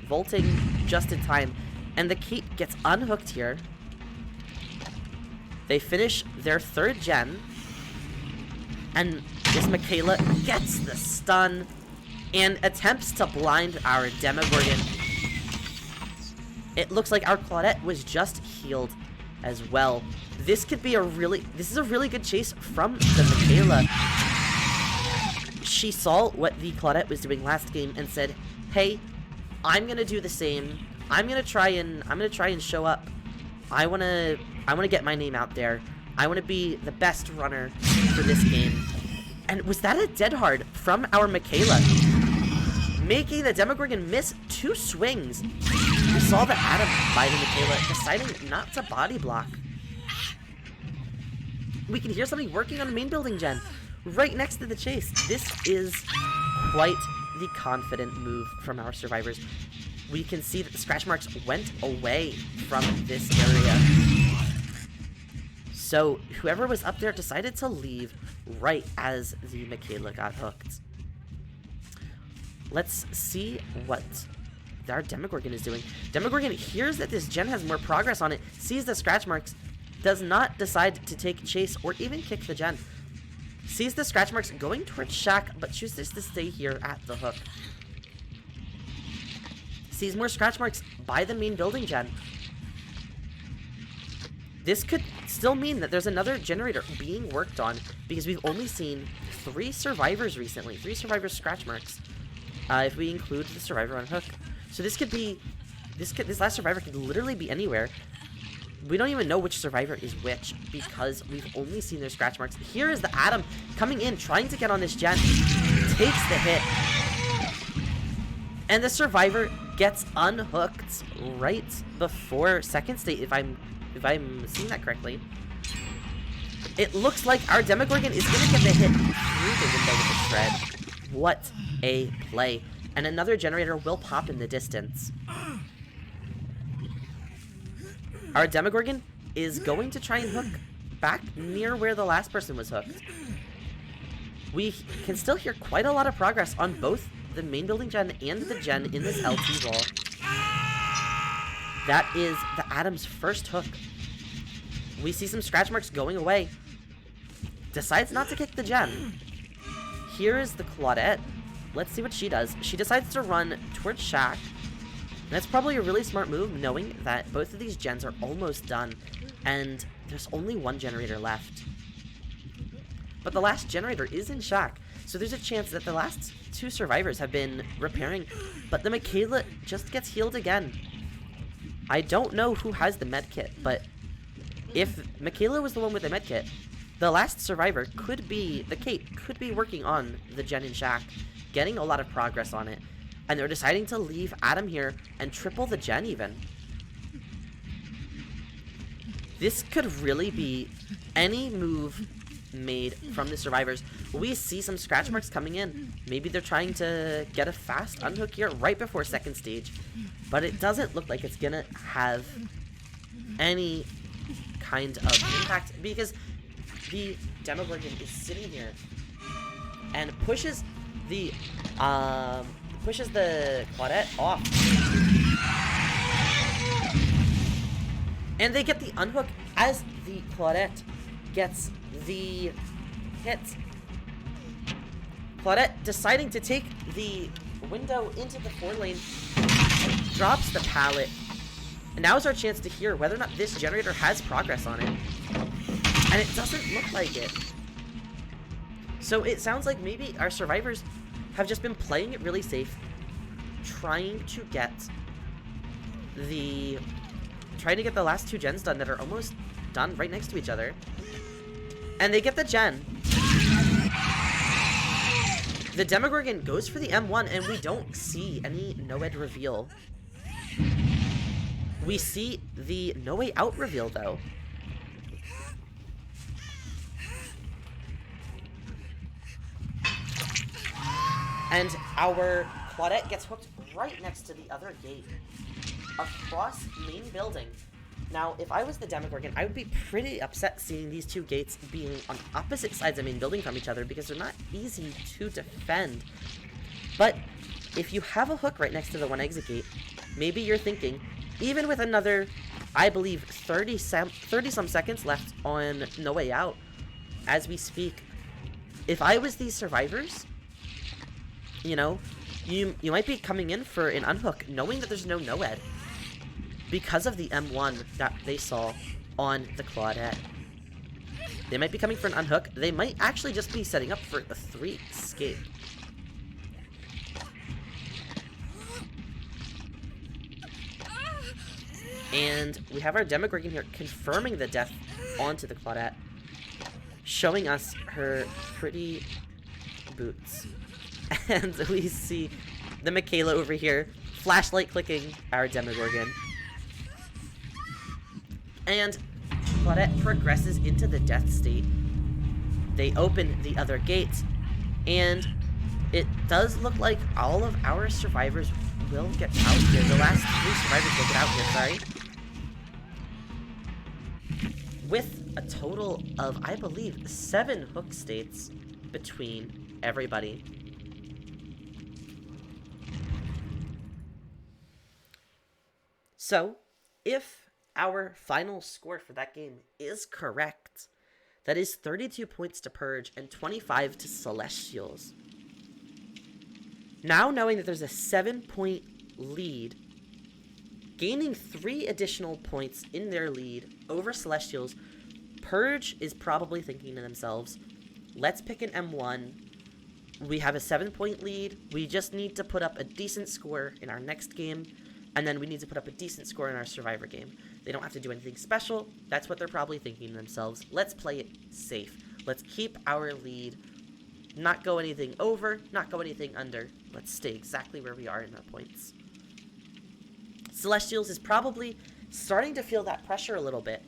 Vaulting just in time. And the Kate gets unhooked here. They finish their 3rd gen. And this Michaela gets the stun and attempts to blind our Demogorgon. It looks like our Claudette was just healed as well. This is a really good chase from the Michaela. She saw what the Claudette was doing last game and said, "Hey, I'm gonna do the same. I'm gonna try and show up. I wanna get my name out there. I want to be the best runner for this game." And was that a dead hard from our Michaela? Making the Demogorgon miss 2 swings. We saw the Adam by the Michaela, deciding not to body block. We can hear something working on the main building gen, right next to the chase. This is quite the confident move from our survivors. We can see that the scratch marks went away from this area. So, whoever was up there decided to leave right as the Michaela got hooked. Let's see what our Demogorgon is doing. Demogorgon hears that this gen has more progress on it, sees the scratch marks, does not decide to take chase or even kick the gen. Sees the scratch marks going towards Shack, but chooses to stay here at the hook. Sees more scratch marks by the main building gen. This could still mean that there's another generator being worked on, because we've only seen 3 survivors recently. 3 survivors scratch marks, if we include the survivor on hook. So this last survivor could literally be anywhere. We don't even know which survivor is which, because we've only seen their scratch marks. Here is the Adam coming in, trying to get on this gen. Takes the hit. And the survivor gets unhooked right before second state, if I'm seeing that correctly. It looks like our Demogorgon is going to get the hit through the window with the shred. What a play. And another generator will pop in the distance. Our Demogorgon is going to try and hook back near where the last person was hooked. We can still hear quite a lot of progress on both the main building gen and the gen in this LT roll. That is the Adam's first hook. We see some scratch marks going away. Decides not to kick the gen. Here is the Claudette. Let's see what she does. She decides to run towards Shack. That's probably a really smart move, knowing that both of these gens are almost done, and there's only one generator left. But the last generator is in Shack, so there's a chance that the last two survivors have been repairing, but the Michaela just gets healed again. I don't know who has the medkit, but if Michaela was the one with the medkit, the last survivor could be, the Kate, could be working on the gen in Shack, getting a lot of progress on it. And they're deciding to leave Adam here and triple the gen even. This could really be any move made from the survivors. We see some scratch marks coming in. Maybe they're trying to get a fast unhook here right before second stage. But it doesn't look like it's gonna have any kind of impact, because the Demogorgon is sitting here and pushes the Claudette off. And they get the unhook as the Claudette gets the hit. Claudette deciding to take the window into the 4 lane and drops the pallet. And now is our chance to hear whether or not this generator has progress on it. And it doesn't look like it. So it sounds like maybe our survivors have just been playing it really safe, trying to get the last 2 gens done that are almost done right next to each other. And they get the gen. The Demogorgon goes for the M1, and we don't see any no-ed reveal. We see the no way out reveal, though. And our Claudette gets hooked right next to the other gate, across main building. Now, if I was the Demogorgon, I would be pretty upset seeing these 2 gates being on opposite sides of main building from each other, because they're not easy to defend. But if you have a hook right next to the 1 exit gate, maybe you're thinking, even with another, I believe, 30-some seconds left on No Way Out, as we speak, if I was these survivors, you know, you might be coming in for an unhook, knowing that there's no no-ed, because of the M1 that they saw on the Claudette. They might be coming for an unhook. They might actually just be setting up for a 3 escape. And we have our Demogorgon here confirming the death onto the Claudette, showing us her pretty boots. And we see the Michaela over here, flashlight clicking our Demogorgon. And Claudette progresses into the death state. They open the other gates, and it does look like all of our survivors will get out here. The last 3 survivors will get out here, sorry. With a total of, I believe, 7 hook states between everybody. So, if our final score for that game is correct, that is 32 points to Purge and 25 to Celestials. Now knowing that there's a 7-point lead, gaining 3 additional points in their lead over Celestials, Purge is probably thinking to themselves, let's pick an M1. We have a 7-point lead. We just need to put up a decent score in our next game. And then we need to put up a decent score in our Survivor game. They don't have to do anything special. That's what they're probably thinking to themselves. Let's play it safe. Let's keep our lead. Not go anything over, not go anything under. Let's stay exactly where we are in our points. Celestials is probably starting to feel that pressure a little bit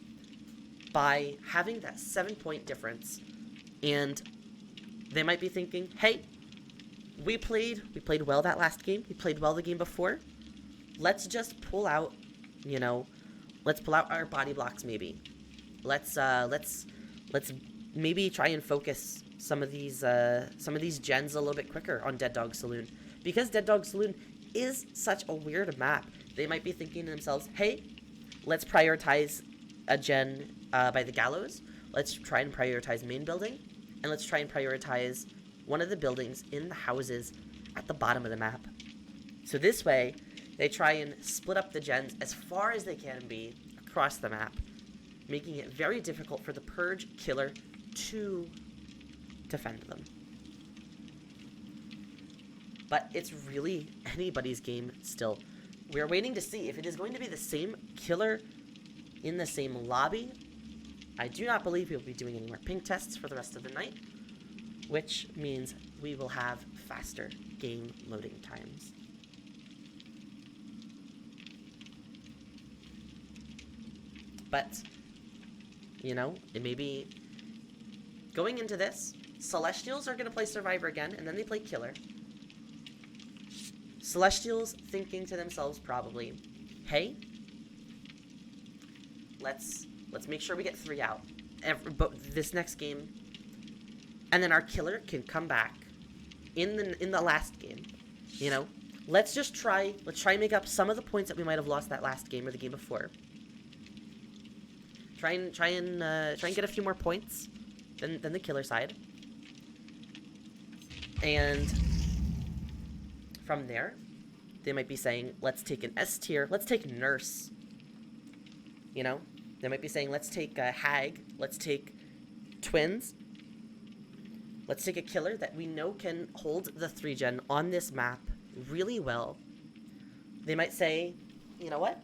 by having that 7-point difference. And they might be thinking, hey, we played well that last game. We played well the game before. Let's just pull out, you know, Let's pull out our body blocks, maybe. Let's maybe try and focus some of these gens a little bit quicker on Dead Dog Saloon. Because Dead Dog Saloon is such a weird map, they might be thinking to themselves, hey, let's prioritize a gen by the gallows. Let's try and prioritize main building. And let's try and prioritize one of the buildings in the houses at the bottom of the map. So this way, they try and split up the gens as far as they can be across the map, making it very difficult for the Purge killer to defend them. But it's really anybody's game still. We're waiting to see if it is going to be the same killer in the same lobby. I do not believe we'll be doing any more ping tests for the rest of the night, which means we will have faster game loading times. But, you know, it may be going into this, Celestials are going to play Survivor again, and then they play Killer. Celestials thinking to themselves probably, hey, let's make sure we get 3 out this next game, and then our Killer can come back in the last game. You know, let's try and make up some of the points that we might have lost that last game or the game before. Try and get a few more points than the Killer side. And from there, they might be saying, let's take an S tier. Let's take Nurse. You know? They might be saying, let's take Hag. Let's take Twins. Let's take a Killer that we know can hold the 3-gen on this map really well. They might say, you know what?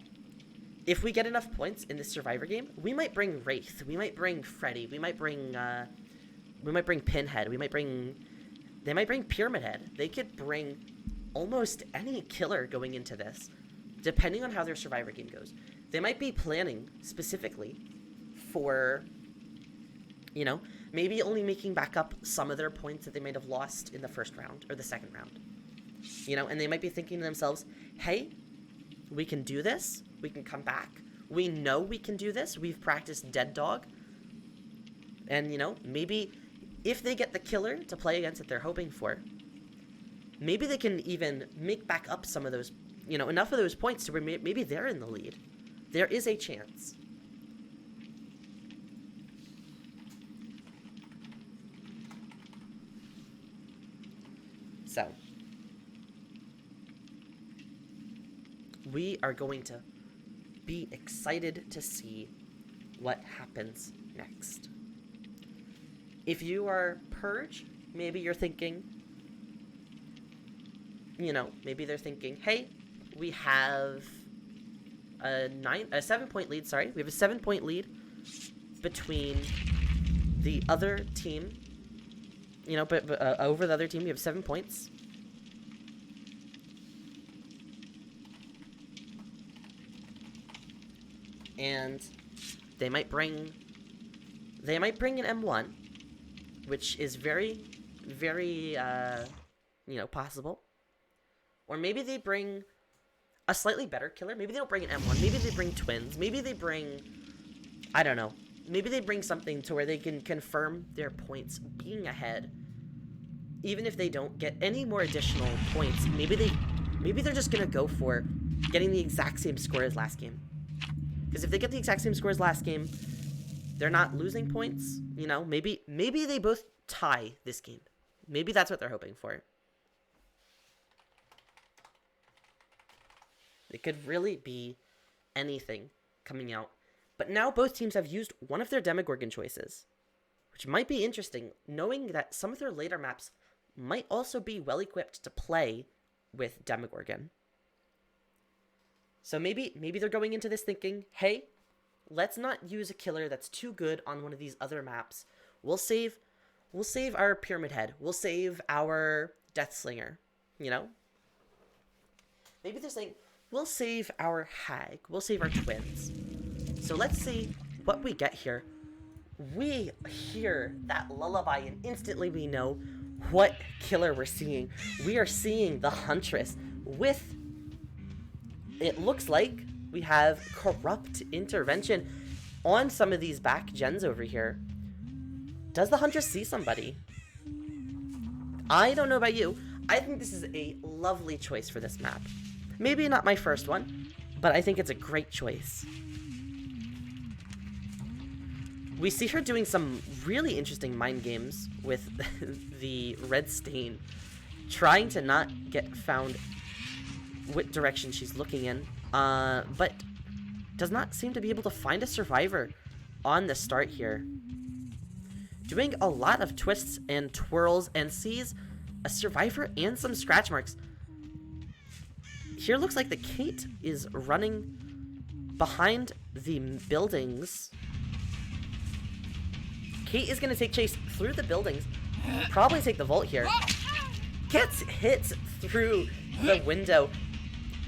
If we get enough points in this Survivor game, we might bring Wraith. We might bring Freddy. We might bring Pinhead. They might bring Pyramid Head. They could bring almost any killer going into this, depending on how their Survivor game goes. They might be planning specifically for, you know, maybe only making back up some of their points that they might have lost in the first round or the second round. You know, and they might be thinking to themselves, hey, we can do this. We can come back. We know we can do this. We've practiced Dead Dog. And, you know, maybe if they get the killer to play against that they're hoping for, maybe they can even make back up some of those, you know, enough of those points to where maybe they're in the lead. There is a chance. So, we are going to be excited to see what happens next. If you are Purge, maybe you're thinking, you know, maybe they're thinking, hey, we have a 7-point lead, sorry. We have a 7-point lead between the other team, you know, but over the other team, we have 7 points. And they might bring an M1, which is very, very, you know, possible. Or maybe they bring a slightly better killer. Maybe they don't bring an M1. Maybe they bring Twins. Maybe they bring, I don't know. Maybe they bring something to where they can confirm their points being ahead. Even if they don't get any more additional points, maybe they're just going to go for getting the exact same score as last game. Because if they get the exact same score as last game, they're not losing points. You know, maybe they both tie this game. Maybe that's what they're hoping for. It could really be anything coming out. But now both teams have used one of their Demogorgon choices, which might be interesting, knowing that some of their later maps might also be well-equipped to play with Demogorgon. So maybe they're going into this thinking, hey, let's not use a killer that's too good on one of these other maps. We'll save our Pyramid Head. We'll save our Deathslinger, you know? Maybe they're saying, we'll save our Hag. We'll save our Twins. So let's see what we get here. We hear that lullaby and instantly we know what killer we're seeing. We are seeing the Huntress with, it looks like, We have corrupt intervention on some of these back gens over here. Does the Huntress see somebody? I don't know about you. I think this is a lovely choice for this map. Maybe not my first one, but I think it's a great choice. We see her doing some really interesting mind games with the red stain, trying to not get found what direction she's looking in, but does not seem to be able to find a survivor on the start here. Doing a lot of twists and twirls and sees a survivor and some scratch marks. Here looks like the Kate is running behind the buildings. Kate is going to take chase through the buildings, probably take the vault here. Gets hit through the window.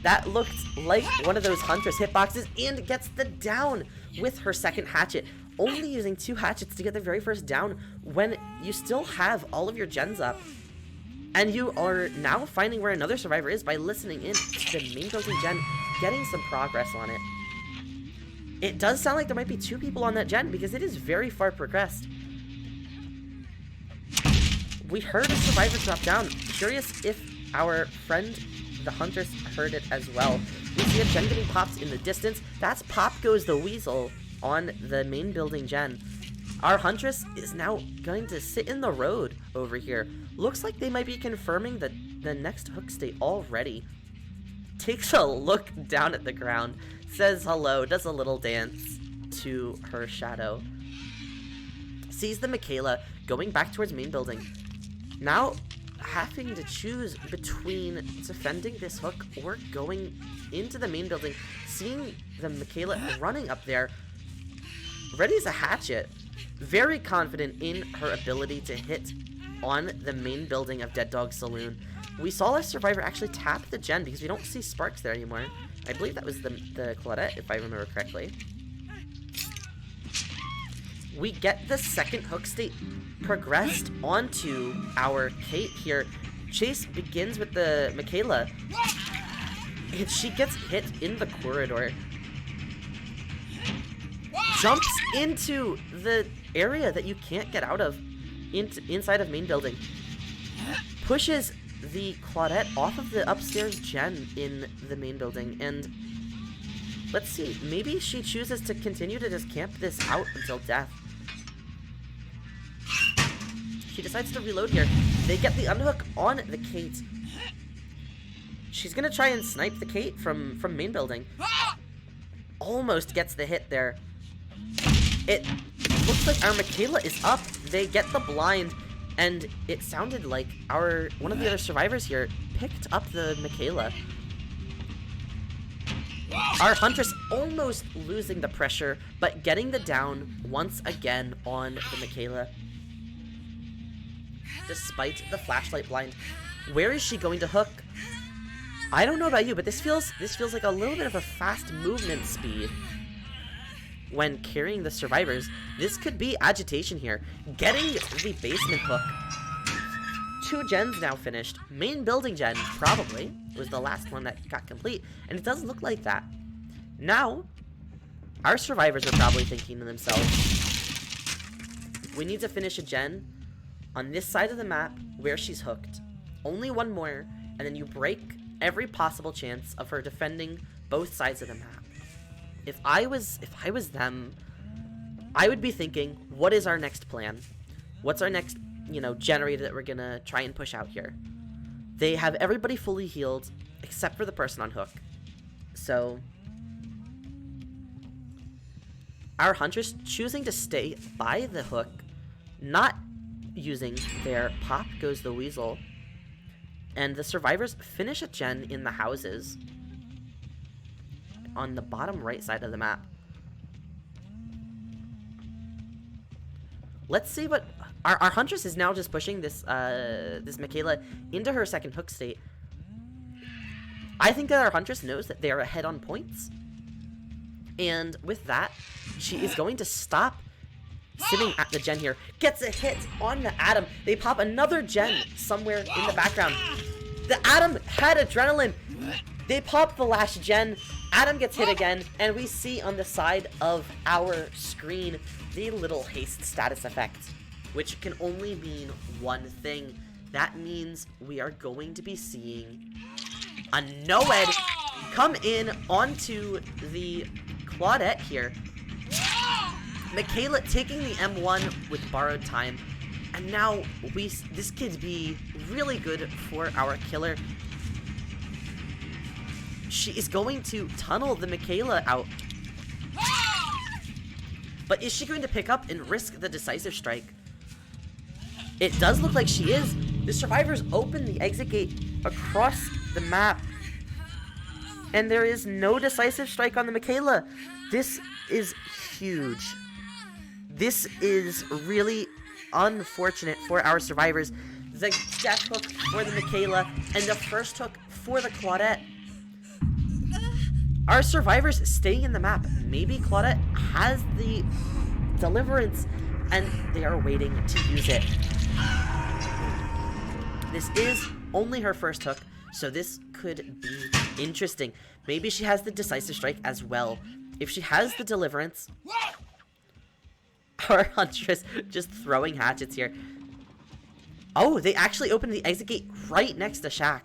That looked like one of those Huntress hitboxes, and gets the down with her second hatchet. Only using 2 hatchets to get the very first down when you still have all of your gens up. And you are now finding where another survivor is by listening in to the main building gen, getting some progress on it. It does sound like there might be 2 people on that gen because it is very far progressed. We heard a survivor drop down. Curious if our friend, the Huntress, heard it as well. We see a gen getting popped in the distance. That's Pop Goes the Weasel on the main building gen. Our Huntress is now going to sit in the road over here. Looks like they might be confirming the next hook state already. Takes a look down at the ground, says hello, does a little dance to her shadow. Sees the Michaela going back towards main building. Now having to choose between defending this hook or going into the main building. Seeing the Michaela running up there, ready as a hatchet. Very confident in her ability to hit on the main building of Dead Dog Saloon. We saw our survivor actually tap the gen because we don't see sparks there anymore. I believe that was the Claudette, if I remember correctly. We get the second hook state progressed onto our Kate here. Chase begins with the Michaela. And she gets hit in the corridor. Jumps into the area that you can't get out of inside of main building. Pushes the Claudette off of the upstairs gen in the main building, and let's see, maybe she chooses to continue to just camp this out until death. She decides to reload here. They get the unhook on the Kate. She's gonna try and snipe the Kate from main building. Almost gets the hit there. It looks like our Michaela is up. They get the blind, and it sounded like one of the other survivors here picked up the Michaela. Our Huntress almost losing the pressure, but getting the down once again on the Michaela. Despite the flashlight blind. Where is she going to hook? I don't know about you, but this feels like a little bit of a fast movement speed. When carrying the survivors, this could be agitation here. Getting the basement hook. 2 gens now finished. Main building gen, probably, was the last one that got complete. And it does look like that. Now, our survivors are probably thinking to themselves, we need to finish a gen on this side of the map where she's hooked. Only one more, and then you break every possible chance of her defending both sides of the map. If I was them, I would be thinking, what is our next plan? What's our next, generator that we're gonna try and push out here? They have everybody fully healed, except for the person on hook. So, our Huntress choosing to stay by the hook, not using their Pop Goes the Weasel, and the survivors finish a gen in the houses on the bottom right side of the map. Let's see what our Huntress is now just pushing this this Michaela into her second hook state. I think that our Huntress knows that they are ahead on points, and with that, she is going to stop sitting at the gen here. Gets a hit on the Atom. They pop another gen somewhere in the background. The Atom had adrenaline. They pop the last gen. Adam gets hit again, and we see on the side of our screen the little haste status effect, which can only mean one thing. That means we are going to be seeing a Noed come in onto the Claudette here. Michaela taking the M1 with borrowed time, and now this could be really good for our killer. She is going to tunnel the Michaela out. But is she going to pick up and risk the decisive strike? It does look like she is. The survivors open the exit gate across the map, and there is no decisive strike on the Michaela. This is huge. This is really unfortunate for our survivors. The death hook for the Michaela and the first hook for the Claudette. Our survivors staying in the map. Maybe Claudette has the deliverance and they are waiting to use it. This is only her first hook, so this could be interesting. Maybe she has the decisive strike as well. If she has the deliverance... Our Huntress just throwing hatchets here. Oh, they actually opened the exit gate right next to Shaq.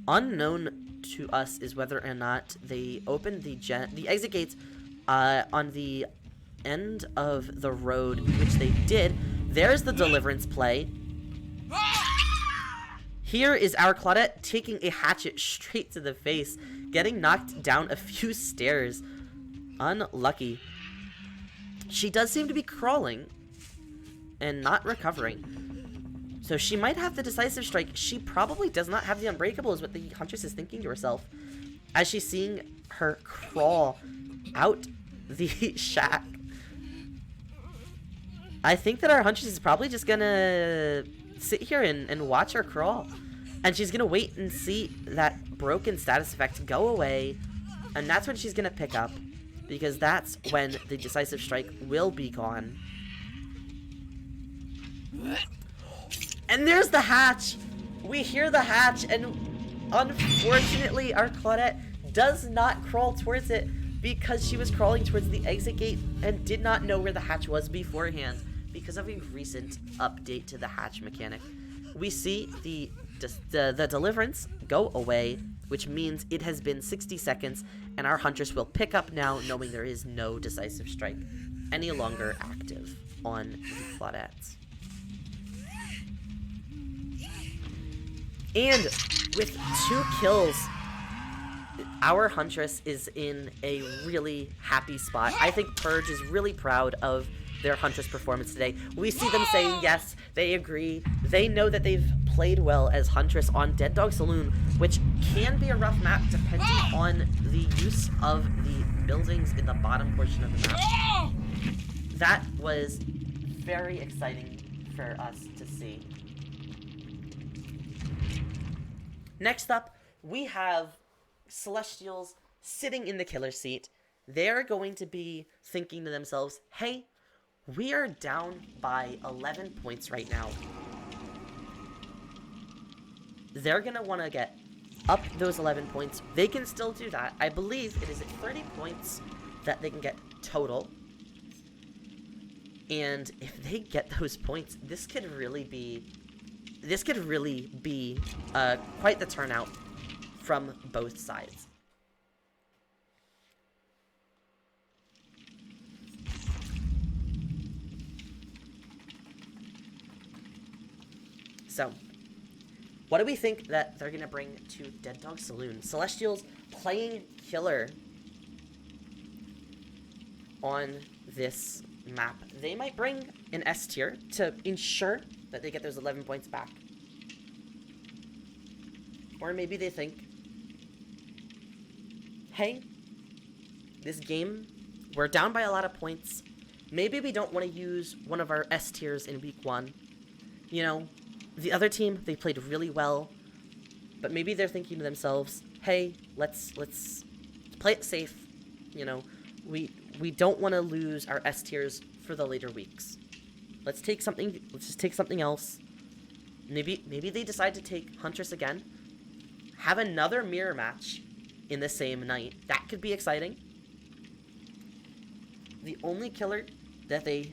Unknown to us is whether or not they opened the exit gates on the end of the road, which they did. There's the deliverance play. Here is our Claudette taking a hatchet straight to the face, getting knocked down a few stairs. Unlucky. She does seem to be crawling and not recovering. So she might have the decisive strike. She probably does not have the unbreakable, is what the Huntress is thinking to herself, as she's seeing her crawl out the shack. I think that our Huntress is probably just gonna sit here and watch her crawl. And she's gonna wait and see that broken status effect go away. And that's when she's gonna pick up, because that's when the decisive strike will be gone. And there's the hatch! We hear the hatch, and unfortunately our Claudette does not crawl towards it because she was crawling towards the exit gate and did not know where the hatch was beforehand because of a recent update to the hatch mechanic. We see the deliverance go away, which means it has been 60 seconds, and our Huntress will pick up now, knowing there is no decisive strike any longer active on the Claudettes. And with 2 kills, our Huntress is in a really happy spot. I think Purge is really proud of their Huntress performance today. We see them saying yes, they agree. They know that they've played well as Huntress on Dead Dog Saloon, which can be a rough map depending on the use of the buildings in the bottom portion of the map. That was very exciting for us to see. Next up, we have Celestials sitting in the killer seat. They're going to be thinking to themselves, hey, we are down by 11 points right now. They're going to want to get up those 11 points. They can still do that. I believe it is at 30 points that they can get total. And if they get those points, this could really be quite the turnout from both sides. So, what do we think that they're going to bring to Dead Dog Saloon? Celestials playing killer on this map. They might bring an S tier to ensure that they get those 11 points back. Or maybe they think, hey, this game, we're down by a lot of points. Maybe we don't want to use one of our S tiers in week 1. You know, the other team, they played really well, but maybe they're thinking to themselves, hey, let's play it safe. You know, we don't want to lose our S tiers for the later weeks. Let's just take something else. Maybe they decide to take Huntress again. have another mirror match in the same night. That could be exciting. The only killer that they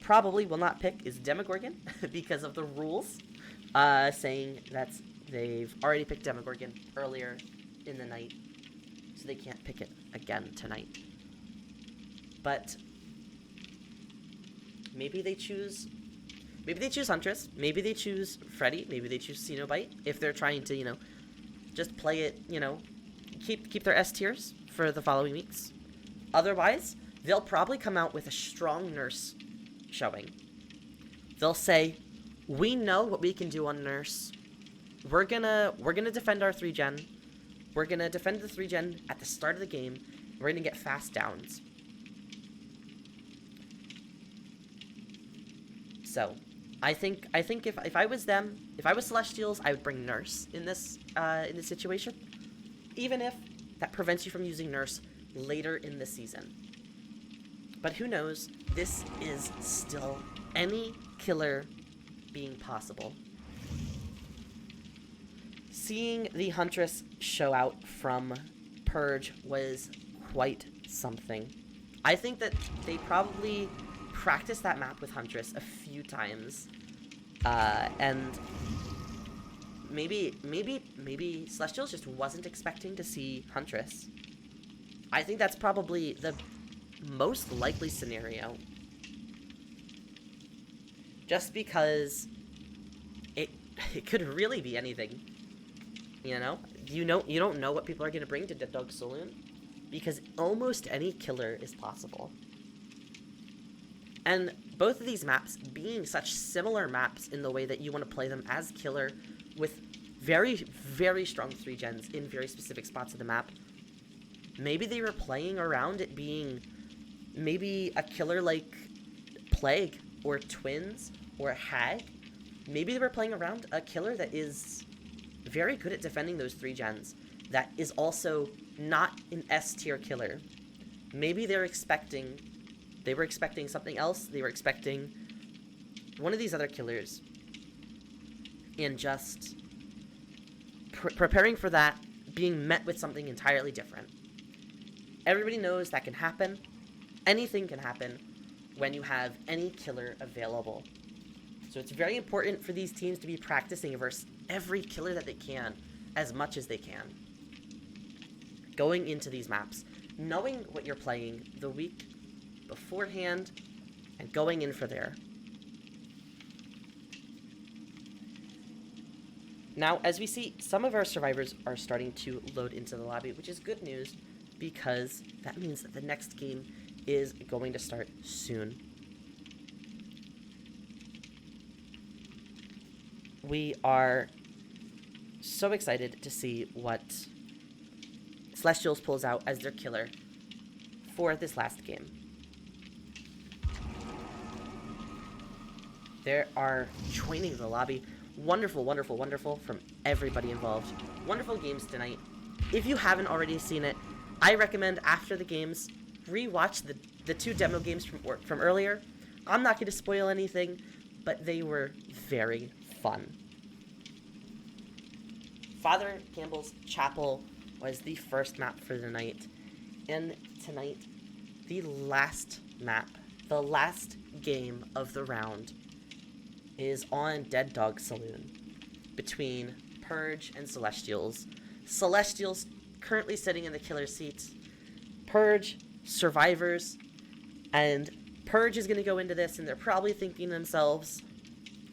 probably will not pick is Demogorgon because of the rules, saying that they've already picked Demogorgon earlier in the night, so they can't pick it again tonight. But maybe they choose Huntress, maybe they choose Freddy, maybe they choose Cenobite, if they're trying to, you know, just play it, you know, keep their S tiers for the following weeks. Otherwise, they'll probably come out with a strong Nurse showing. They'll say, we know what we can do on Nurse. We're gonna defend our 3-gen. We're gonna defend the 3-gen at the start of the game. We're gonna get fast downs. So, I think if I was them, if I was Celestials, I would bring Nurse in this situation, even if that prevents you from using Nurse later in the season. But who knows? This is still any killer being possible. Seeing the Huntress show out from Purge was quite something. I think that they probably practiced that map with Huntress a few times, and maybe Celestials just wasn't expecting to see Huntress. I think that's probably the most likely scenario, just because it could really be anything. You don't know what people are gonna bring to Dead Dog Saloon, because almost any killer is possible. And both of these maps being such similar maps in the way that you want to play them as killer, with very, very strong 3-gens in very specific spots of the map. Maybe they were playing around it being maybe a killer like Plague or Twins or Hag. Maybe they were playing around a killer that is very good at defending those 3-gens, that is also not an S tier killer. Maybe they were expecting something else. They were expecting one of these other killers, and just preparing for that being met with something entirely different. Everybody knows that can happen. Anything can happen when you have any killer available. So it's very important for these teams to be practicing versus every killer that they can, as much as they can. Going into these maps, knowing what you're playing the week beforehand, and going in for there. Now, as we see, some of our survivors are starting to load into the lobby, which is good news, because that means that the next game is going to start soon. We are so excited to see what Celestials pulls out as their killer for this last game. They are joining the lobby. Wonderful, wonderful, wonderful from everybody involved. Wonderful games tonight. If you haven't already seen it, I recommend after the games, rewatch the 2 demo games from earlier. I'm not going to spoil anything, but they were very fun. Father Campbell's Chapel was the first map for the night. And tonight, the last map, the last game of the round, is on Dead Dog Saloon between Purge and Celestials. Celestials currently sitting in the killer seats. Purge, survivors, and Purge is going to go into this, and they're probably thinking to themselves,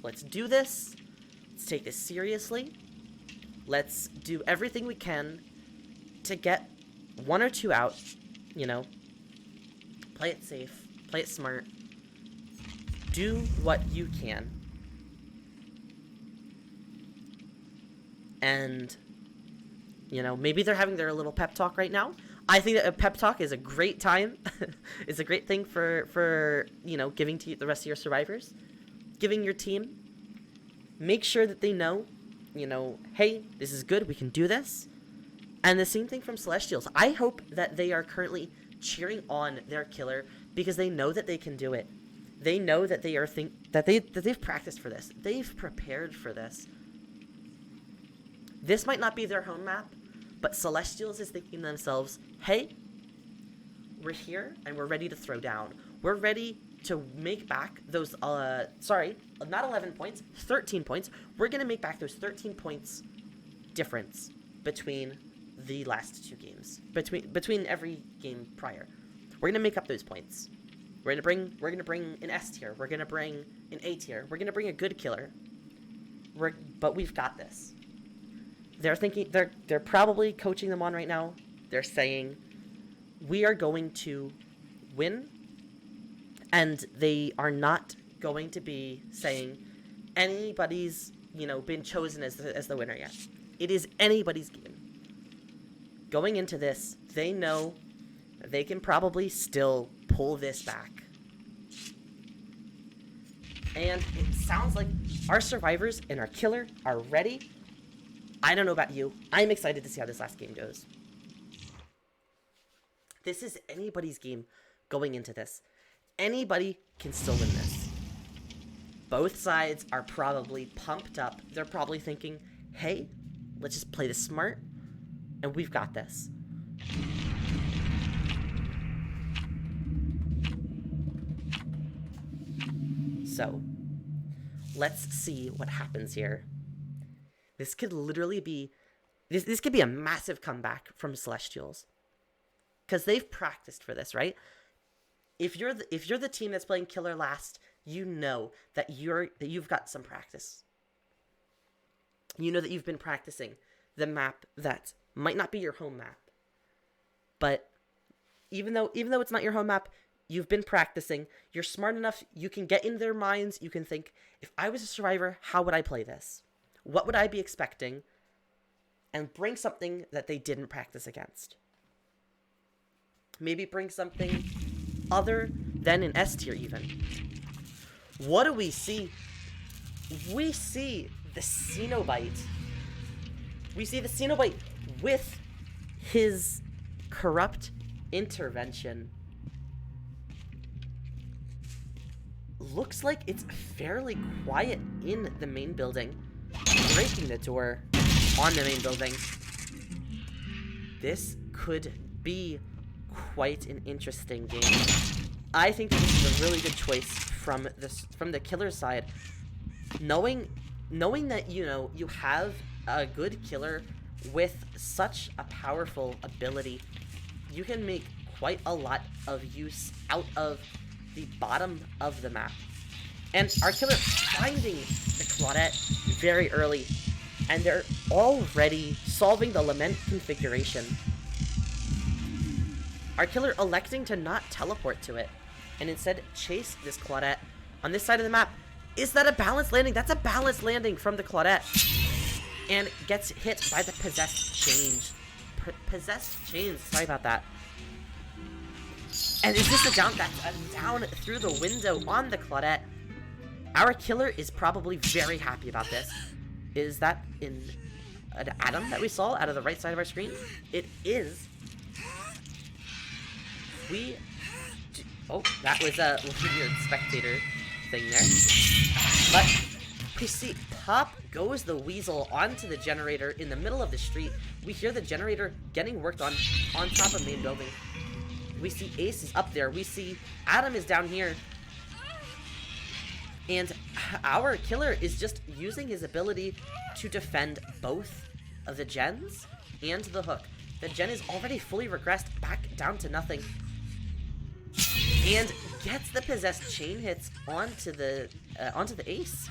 let's do this. Let's take this seriously. Let's do everything we can to get 1 or 2 out, you know. Play it safe. Play it smart. Do what you can. And, you know, maybe they're having their little pep talk right now. I think that a pep talk is a great time. It's a great thing for, you know, giving to the rest of your survivors. Giving your team. Make sure that they know, you know, hey, this is good, we can do this. And the same thing from Celestials. I hope that they are currently cheering on their killer because they know that they can do it. They know that they are that they've practiced for this. They've prepared for this. This might not be their home map, but Celestials is thinking to themselves, hey, we're here and we're ready to throw down. We're ready to make back those, sorry, not 11 points, 13 points. We're going to make back those 13 points difference between the last 2 games, between every game prior. We're going to make up those points. We're going to bring an S tier. We're going to bring an A tier. We're going to bring a good killer. But we've got this. They're thinking, they're probably coaching them on right now. They're saying, we are going to win, and they are not going to be saying anybody's, been chosen as the winner yet. It is anybody's game. Going into this, they know they can probably still pull this back. And it sounds like our survivors and our killer are ready. I don't know about you. I'm excited to see how this last game goes. This is anybody's game going into this. Anybody can still win this. Both sides are probably pumped up. They're probably thinking, hey, let's just play this smart, and we've got this. So, let's see what happens here. This could literally be... This could be a massive comeback from Celestials. Because they've practiced for this, right? If you're the team that's playing killer last, you know that you've got some practice. You know that you've been practicing the map that might not be your home map. But even though it's not your home map, you've been practicing. You're smart enough. You can get in their minds. You can think, if I was a survivor, how would I play this? What would I be expecting? And bring something that they didn't practice against. Maybe bring something other than an S tier even. What do we see? We see the Cenobite. We see the Cenobite with his corrupt intervention. Looks like it's fairly quiet in the main building. Breaking the door on the main building. This could be quite an interesting game. I think this is a really good choice from the killer side. Knowing that you have a good killer with such a powerful ability, you can make quite a lot of use out of the bottom of the map. And our killer finding the Claudette very early, and they're already solving the Lament configuration. Our killer electing to not teleport to it, and instead chase this Claudette on this side of the map. Is that a balanced landing? That's a balanced landing from the Claudette. And gets hit by the Possessed Chains. Possessed Chains, sorry about that. And is this a down? That's a down through the window on the Claudette. Our killer is probably very happy about this. Is that an Adam that we saw out of the right side of our screen? It is. Oh, that was a weird spectator thing there. But we see pop goes the weasel onto the generator in the middle of the street. We hear the generator getting worked on top of main building. We see Ace is up there. We see Adam is down here. And our killer is just using his ability to defend both of the gens and the hook. The gen is already fully regressed back down to nothing. And gets the Possessed Chain hits onto the Ace.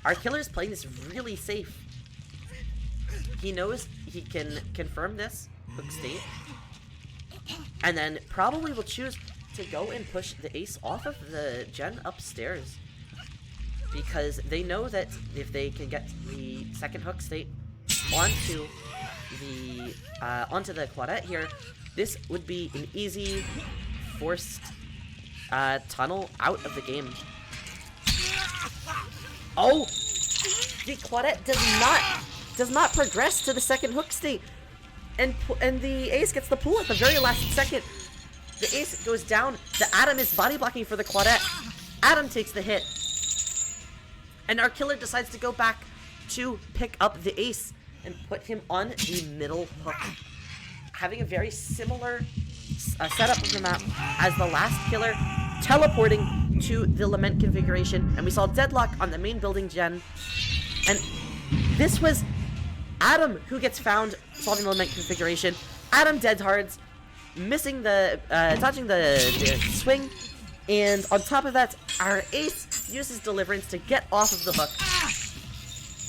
Our killer is playing this really safe. He knows he can confirm this hook state. And then probably will choose to go and push the Ace off of the gen upstairs. Because they know that if they can get the second hook state onto the Claudette here, this would be an easy forced tunnel out of the game. Oh! The Claudette does not progress to the second hook state. And the Ace gets the pull at the very last second. The Ace goes down. The Adam is body blocking for the Claudette. Adam takes the hit. And our killer decides to go back to pick up the ace and put him on the middle hook. Having a very similar setup of the map as the last killer, teleporting to the Lament configuration, and we saw Deadlock on the main building gen, and this was Adam who gets found solving the Lament configuration. Adam dead hards, missing the, dodging the swing, and on top of that, our ace uses Deliverance to get off of the hook,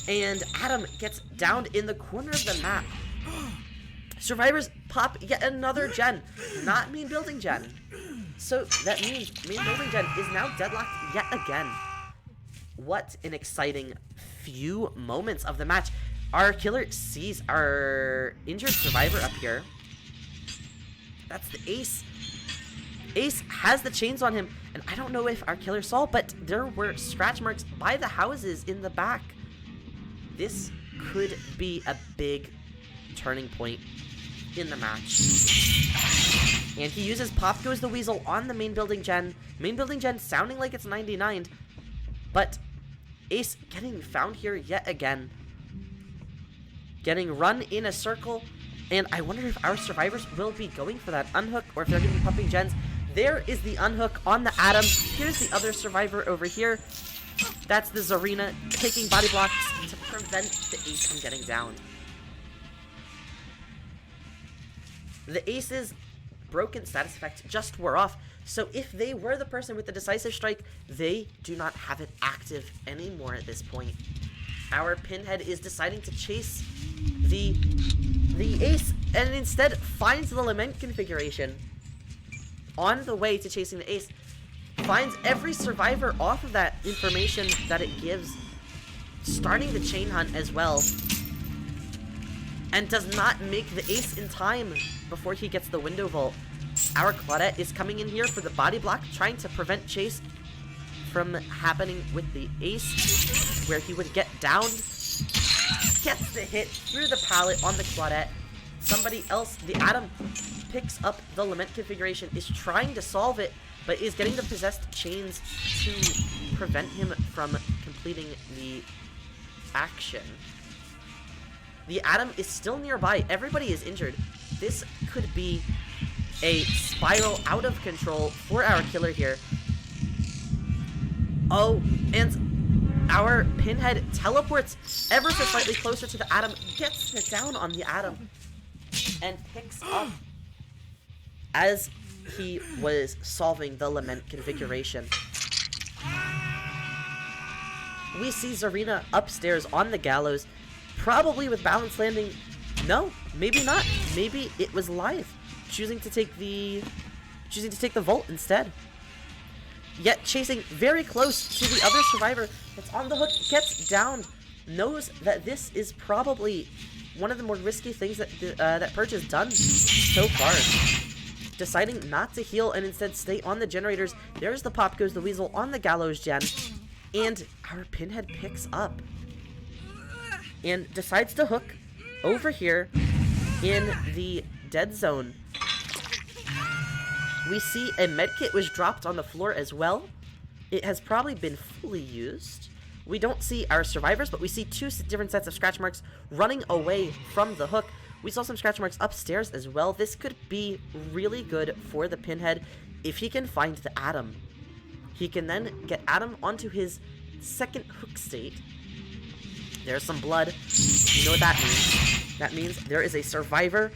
and Adam gets downed in the corner of the map. Survivors pop yet another gen, not main building gen. So that means main building gen is now deadlocked yet again. What an exciting few moments of the match. Our killer sees our injured survivor up here. That's the ace. Ace has the chains on him, and I don't know if our killer saw, but there were scratch marks by the houses in the back. This could be a big turning point in the match. And he uses Pop Goes the Weasel on the main building gen. Main building gen sounding like it's 99, but Ace getting found here yet again. Getting run in a circle, and I wonder if our survivors will be going for that unhook or if they're going to be pumping gens. There is the unhook on the Atom. Here's the other survivor over here. That's the Zarina taking body blocks to prevent the Ace from getting downed. The Ace's broken status effect just wore off, so if they were the person with the decisive strike, they do not have it active anymore at this point. Our Pinhead is deciding to chase the Ace, and instead finds the Lament configuration. On the way to chasing the Ace, finds every survivor off of that information that it gives, starting the chain hunt as well, and does not make the Ace in time before he gets the window vault. Our Claudette is coming in here for the body block, trying to prevent chase from happening with the Ace, where he would get downed. Gets the hit through the pallet on the Claudette. Somebody else, the Atom, picks up the Lament configuration, is trying to solve it, but is getting the possessed chains to prevent him from completing the action. The Atom is still nearby. Everybody is injured. This could be a spiral out of control for our killer here. Oh, and our Pinhead teleports ever so slightly closer to the Atom, gets it down on the Atom, and picks up as he was solving the Lament configuration. We see Zarina upstairs on the gallows, probably with balance landing. No, maybe not. Maybe it was live, choosing to take the vault instead. Yet chasing very close to the other survivor that's on the hook, gets downed, knows that this is probably one of the more risky things that that Purge has done so far. Deciding not to heal and instead stay on the generators. There's the Pop Goes the Weasel on the gallows gen, and our Pinhead picks up and decides to hook over here in the dead zone. We see a medkit was dropped on the floor as well. It has probably been fully used. We don't see our survivors, but we see two different sets of scratch marks running away from the hook. We saw some scratch marks upstairs as well. This could be really good for the Pinhead if he can find the Atom. He can then get Atom onto his second hook state. There's some blood. You know what that means. That means there is a survivor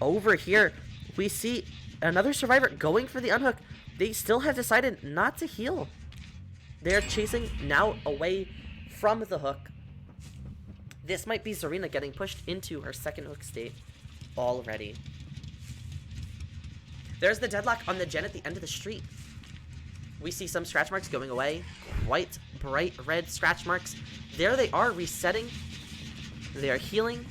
over here. We see another survivor going for the unhook. They still have decided not to heal. They're chasing now away from the hook. This might be Zarina getting pushed into her second hook state already. There's the deadlock on the gen at the end of the street. We see some scratch marks going away. Quite bright red scratch marks. There they are, resetting. They are healing.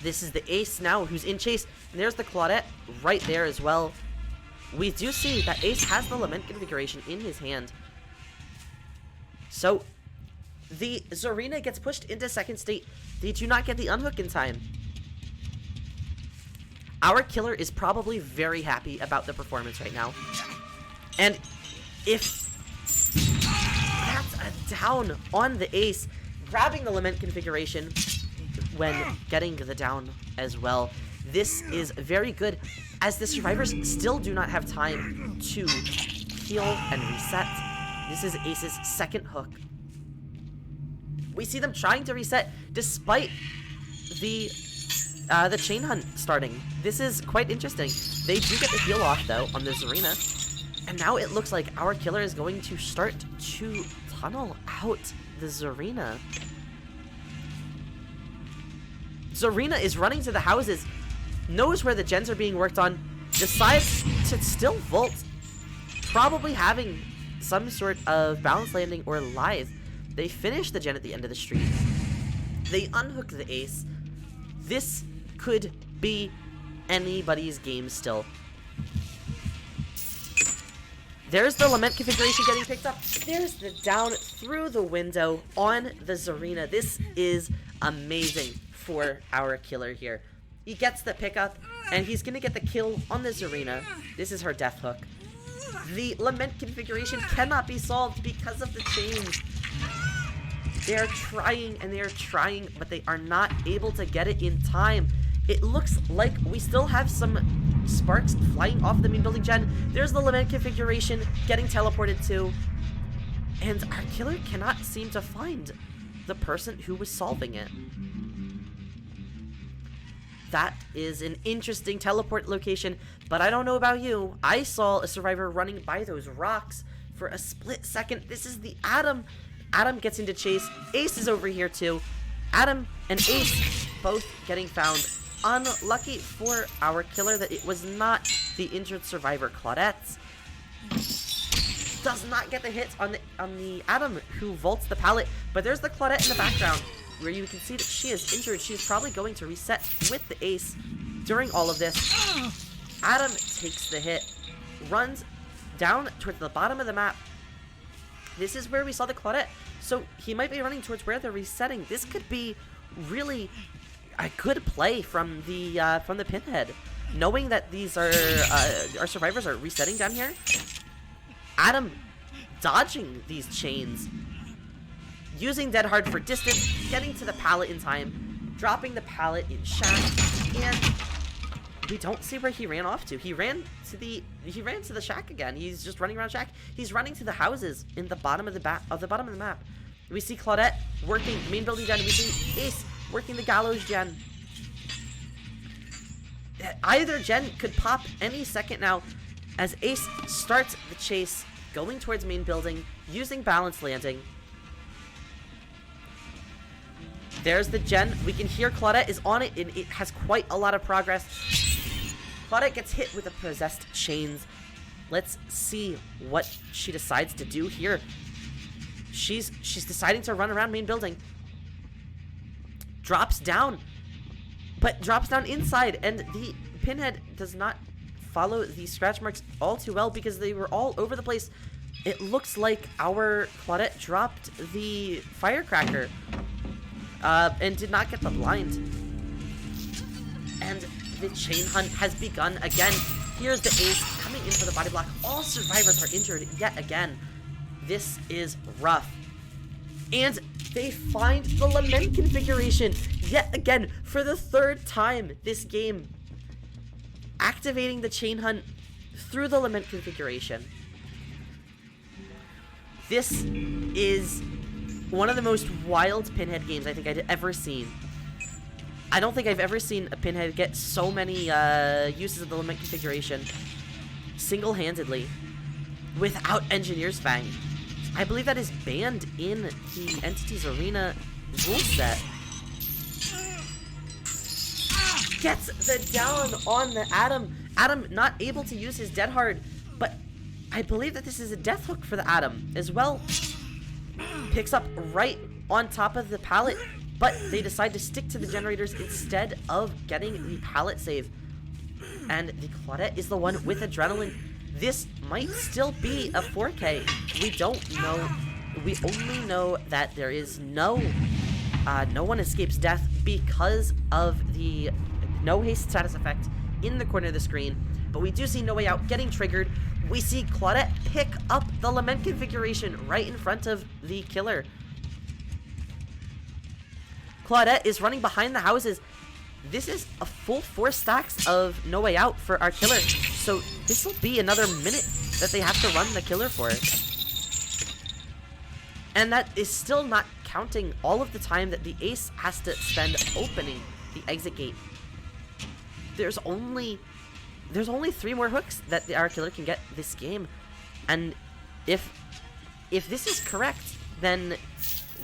This is the Ace now who's in chase. And there's the Claudette right there as well. We do see that Ace has the Lament configuration in his hand. So the Zarina gets pushed into second state. They do not get the unhook in time. Our killer is probably very happy about the performance right now. And if that's a down on the Ace, grabbing the Lament configuration when getting the down as well. This is very good, as the survivors still do not have time to heal and reset. This is Ace's second hook. We see them trying to reset despite the chain hunt starting. This is quite interesting. They do get the heal off though on the Zarina, and now it looks like our killer is going to start to tunnel out the Zarina. Zarina is running to the houses, knows where the gens are being worked on, decides to still vault, probably having some sort of balance landing or lithe. They finish the gen at the end of the street. They unhook the ace. This could be anybody's game still. There's the Lament configuration getting picked up. There's the down through the window on the Zarina. This is amazing for our killer here. He gets the pickup, and he's going to get the kill on the Zarina. This is her death hook. The Lament configuration cannot be solved because of the chains. They are trying, and they are trying, but they are not able to get it in time. It looks like we still have some sparks flying off the main building gen. There's the Lament configuration getting teleported to, and our killer cannot seem to find the person who was solving it. That is an interesting teleport location, but I don't know about you. I saw a survivor running by those rocks for a split second. This is the Adam. Adam gets into chase. Ace is over here too. Adam and Ace both getting found. Unlucky for our killer that it was not the injured survivor Claudette. Does not get the hit on the Adam who vaults the pallet, but there's the Claudette in the background where you can see that she is injured. She's probably going to reset with the ace during all of this. Adam takes the hit, runs down towards the bottom of the map. This is where we saw the Claudette, so he might be running towards where they're resetting. This could be really a good play from the Pinhead, knowing that these are our survivors are resetting down here. Adam dodging these chains, using Dead Hard for distance, getting to the pallet in time, dropping the pallet in shack, and we don't see where he ran off to. He ran to the shack again. He's just running around shack. He's running to the houses in the bottom of the bottom of the map. We see Claudette working main building gen. We see Ace working the gallows gen. Either gen could pop any second now, as Ace starts the chase, going towards main building, using balance landing. There's the gen. We can hear Claudette is on it, and it has quite a lot of progress. Claudette gets hit with the possessed chains. Let's see what she decides to do here. She's deciding to run around main building. Drops down, but drops down inside, and the Pinhead does not follow the scratch marks all too well because they were all over the place. It looks like our Claudette dropped the firecracker and did not get the blind. And the chain hunt has begun again. Here's the ace coming in for the body block. All survivors are injured yet again. This is rough. And they find the Lament configuration yet again for the third time this game. Activating the chain hunt through the Lament configuration. This is one of the most wild Pinhead games I think I'd ever seen. I don't think I've ever seen a Pinhead get so many uses of the Lament configuration single-handedly without Engineer's Fang. I believe that is banned in the Entities Arena rule set. Gets the down on the Adam. Adam not able to use his Dead Hard, but I believe that this is a death hook for the Adam as well. Picks up right on top of the pallet, but they decide to stick to the generators instead of getting the pallet save. And the Claudette is the one with adrenaline. This might still be a 4K. We don't know. We only know that there is no one escapes death because of the no haste status effect in the corner of the screen. But we do see No Way Out getting triggered. We see Claudette pick up the Lament configuration right in front of the killer. Claudette is running behind the houses. This is a full 4 stacks of No Way Out for our killer. So this will be another minute that they have to run the killer for. And that is still not counting all of the time that the ace has to spend opening the exit gate. There's only 3 more hooks that our killer can get this game. And if this is correct, then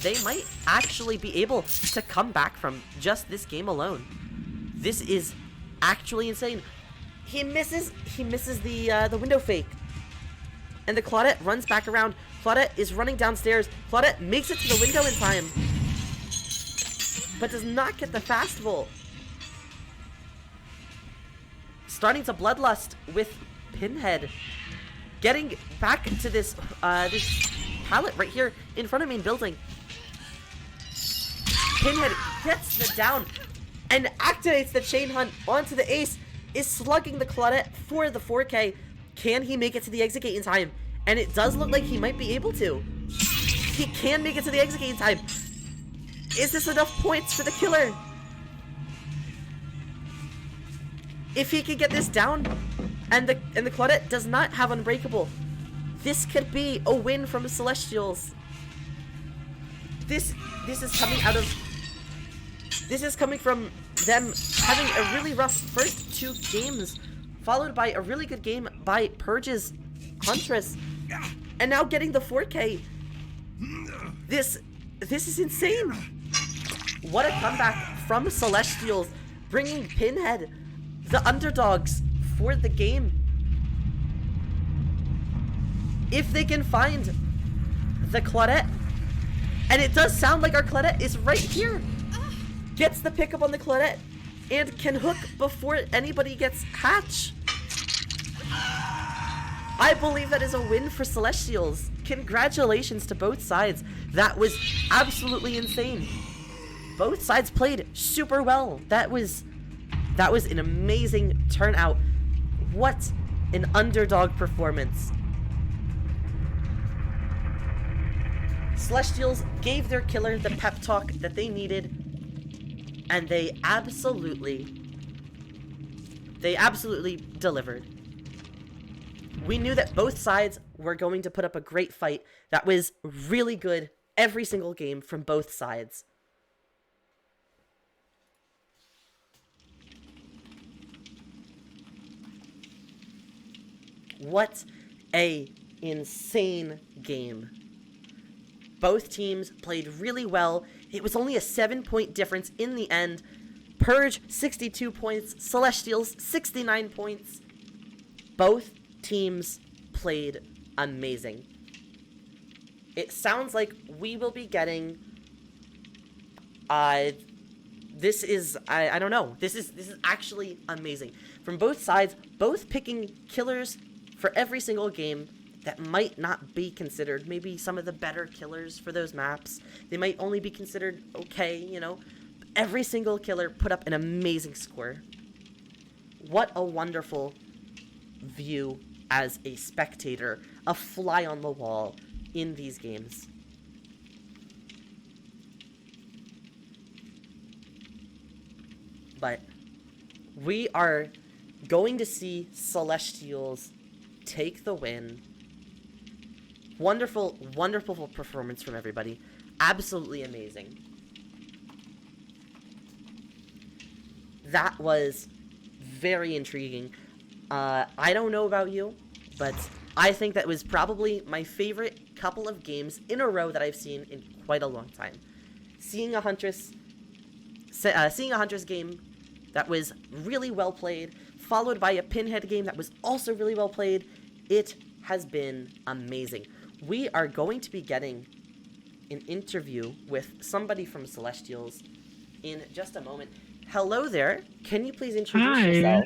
they might actually be able to come back from just this game alone. This is actually insane. He misses the window fake. And the Claudette runs back around. Claudette is running downstairs. Claudette makes it to the window in time, but does not get the fast volt. Starting to bloodlust with Pinhead. Getting back to this pallet right here in front of main building. Pinhead gets the down and activates the chain hunt onto the ace. Is slugging the Claudette for the 4K. Can he make it to the exit gate in time? And it does look like he might be able to. He can make it to the exit gate in time. Is this enough points for the killer? If he can get this down, and the Claudette does not have Unbreakable, this could be a win from Celestials. This is coming from them having a really rough first 2 games, followed by a really good game by Purge's Huntress, and now getting the 4K. This is insane. What a comeback from Celestials, bringing Pinhead, the underdogs, for the game. If they can find the Claudette, and it does sound like our Claudette is right here, gets the pickup on the Claudette, and can hook before anybody gets hatch. I believe that is a win for Celestials. Congratulations to both sides. That was absolutely insane. Both sides played super well. That was an amazing turnout. What an underdog performance. Celestials gave their killer the pep talk that they needed, and they absolutely delivered. We knew that both sides were going to put up a great fight that was really good every single game from both sides. What a insane game. Both teams played really well. It was only a 7-point difference in the end. Purge, 62 points. Celestials, 69 points. Both teams played amazing. It sounds like we will be getting this is I don't know. This is actually amazing. From both sides, both picking killers for every single game that might not be considered maybe some of the better killers for those maps. They might only be considered okay, you know. Every single killer put up an amazing score. What a wonderful view as a spectator, a fly on the wall in these games. But we are going to see Celestials take the win. Wonderful, wonderful performance from everybody. Absolutely amazing. That was very intriguing. I don't know about you, but I think that was probably my favorite couple of games in a row that I've seen in quite a long time. Seeing a Huntress game that was really well played, followed by a Pinhead game that was also really well played. It has been amazing. We are going to be getting an interview with somebody from Celestials in just a moment. Hello there. Can you please introduce yourself?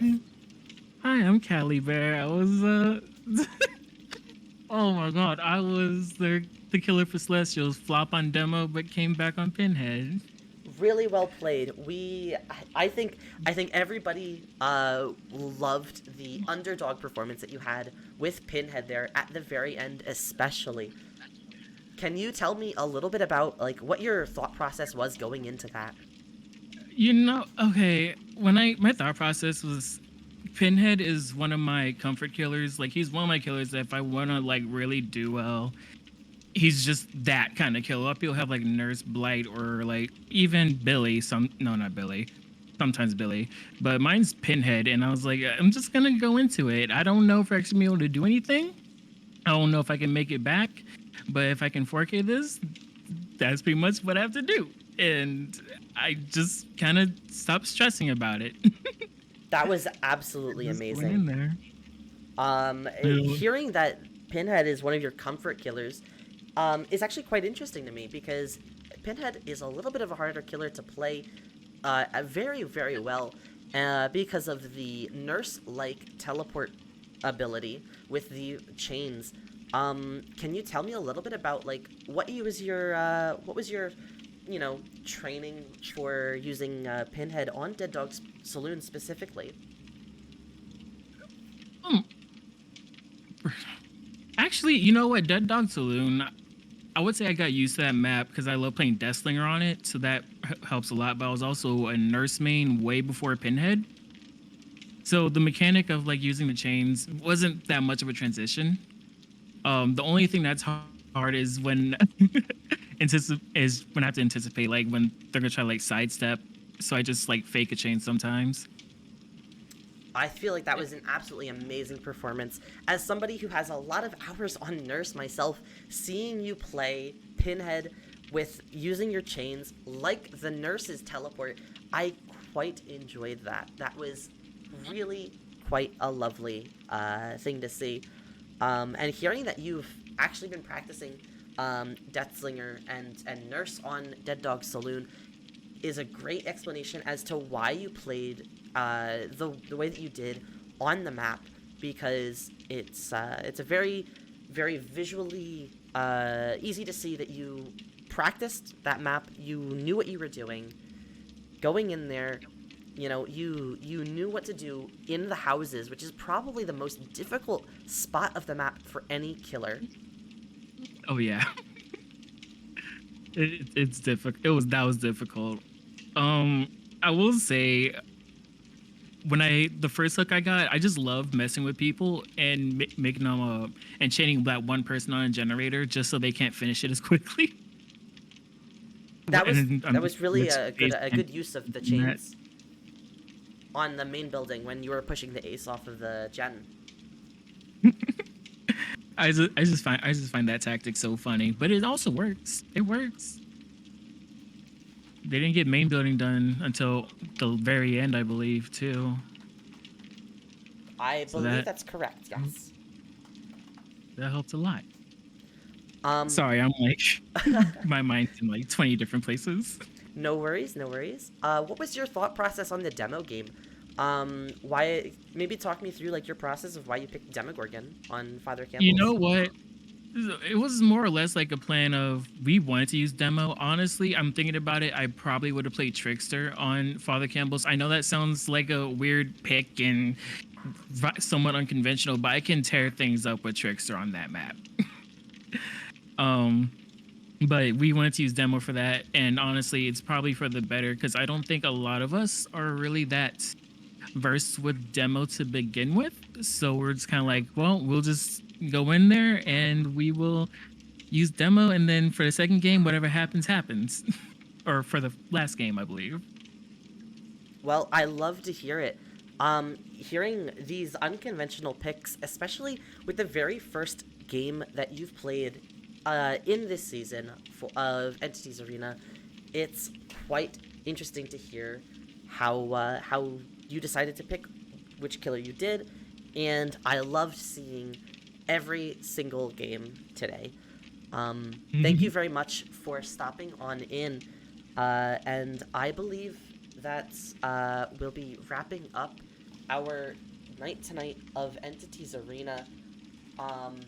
Hi, I'm Callie Bear. I was, oh my god, I was the killer for Celestials, flop on demo, but came back on Pinhead. Really well played. I think everybody loved the underdog performance that you had with Pinhead there at the very end, especially. Can you tell me a little bit about like what your thought process was going into that? Okay, my thought process was Pinhead is one of my comfort killers. Like he's one of my killers that if I want to like really do well, he's just that kind of killer. People have like Nurse Blight or like even Billy. Not Billy. Sometimes Billy, but mine's Pinhead, and I was like, I'm just gonna go into it. I don't know if I'm actually be able to do anything. I don't know if I can make it back, but if I can 4K this, that's pretty much what I have to do. And I just kind of stopped stressing about it. That was absolutely Just went in amazing. there. Yeah. Hearing that Pinhead is one of your comfort killers is actually quite interesting to me because Pinhead is a little bit of a harder killer to play very, very well because of the nurse-like teleport ability with the chains. Can you tell me a little bit about like what was your training for using Pinhead on Dead Dog's Saloon specifically? Um, Actually, you know what? Dead Dog Saloon, I would say I got used to that map because I love playing Deathslinger on it, so that helps a lot. But I was also a nurse main way before Pinhead. So the mechanic of like using the chains wasn't that much of a transition. The only thing that's hard is when is when I have to anticipate like when they're gonna try to like sidestep. So I just like fake a chain sometimes. I feel like that was an absolutely amazing performance. As somebody who has a lot of hours on Nurse myself, seeing you play Pinhead with using your chains like the Nurse's teleport, I quite enjoyed that. That was really quite a lovely thing to see. And hearing that you've actually been practicing Deathslinger and Nurse on Dead Dog Saloon is a great explanation as to why you played the way that you did on the map, because it's a very, very visually easy to see that you practiced that map, you knew what you were doing, going in there, you knew what to do in the houses, which is probably the most difficult spot of the map for any killer. Oh yeah, it's difficult. That was difficult. Um, I will say the first hook I got, I just love messing with people and making them and chaining that one person on a generator just so they can't finish it as quickly. That was And that I'm was really which is a good use of the that chains on the main building when you were pushing the ace off of the gen. I just find that tactic so funny, but it also works. It works. They didn't get main building done until the very end, I believe, too. I So believe that's correct. Yes. that helped a lot. Um, Sorry, I'm like my mind's in like 20 different places. no worries, no worries. What was your thought process on the demo game? Why? Maybe talk me through like your process of why you picked Demogorgon on Father You know Campbell's. what? It was more or less like a plan of we wanted to use demo. Honestly, I'm thinking about it. I probably would have played Trickster on Father Campbell's. I know that sounds like a weird pick and somewhat unconventional, but I can tear things up with Trickster on that map. Um, but we wanted to use demo for that, and honestly, it's probably for the better because I don't think a lot of us are really that versed with demo to begin with. So we're just kind of like, well, we'll just go in there and we will use demo, and then for the second game, whatever happens, happens. Or for the last game, I believe. Well, I love to hear it. Hearing these unconventional picks, especially with the very first game that you've played in this season of Entities Arena, it's quite interesting to hear how you decided to pick which killer you did, and I loved seeing every single game today. Thank you very much for stopping on in, and I believe that we'll be wrapping up our night tonight of Entities Arena. Um,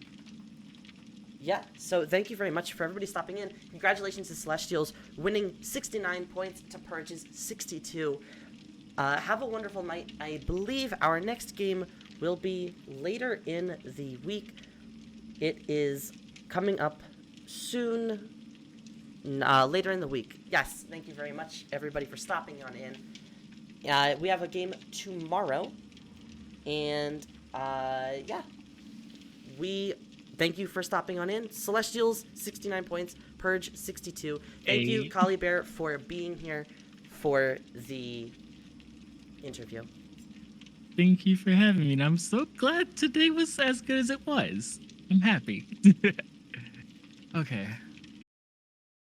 yeah, so thank you very much for everybody stopping in. Congratulations to Celestials winning 69 points to Purge's 62. Have a wonderful night. I believe our next game will be later in the week. It is coming up soon, later in the week. Yes, thank you very much, everybody, for stopping on in. We have a game tomorrow, and yeah, we thank you for stopping on in. Celestials 69 points, Purge 62. Thank you, Hey. Kali Bear, for being here for the interview. Thank you for having me. And I'm so glad today was as good as it was. I'm happy. Okay.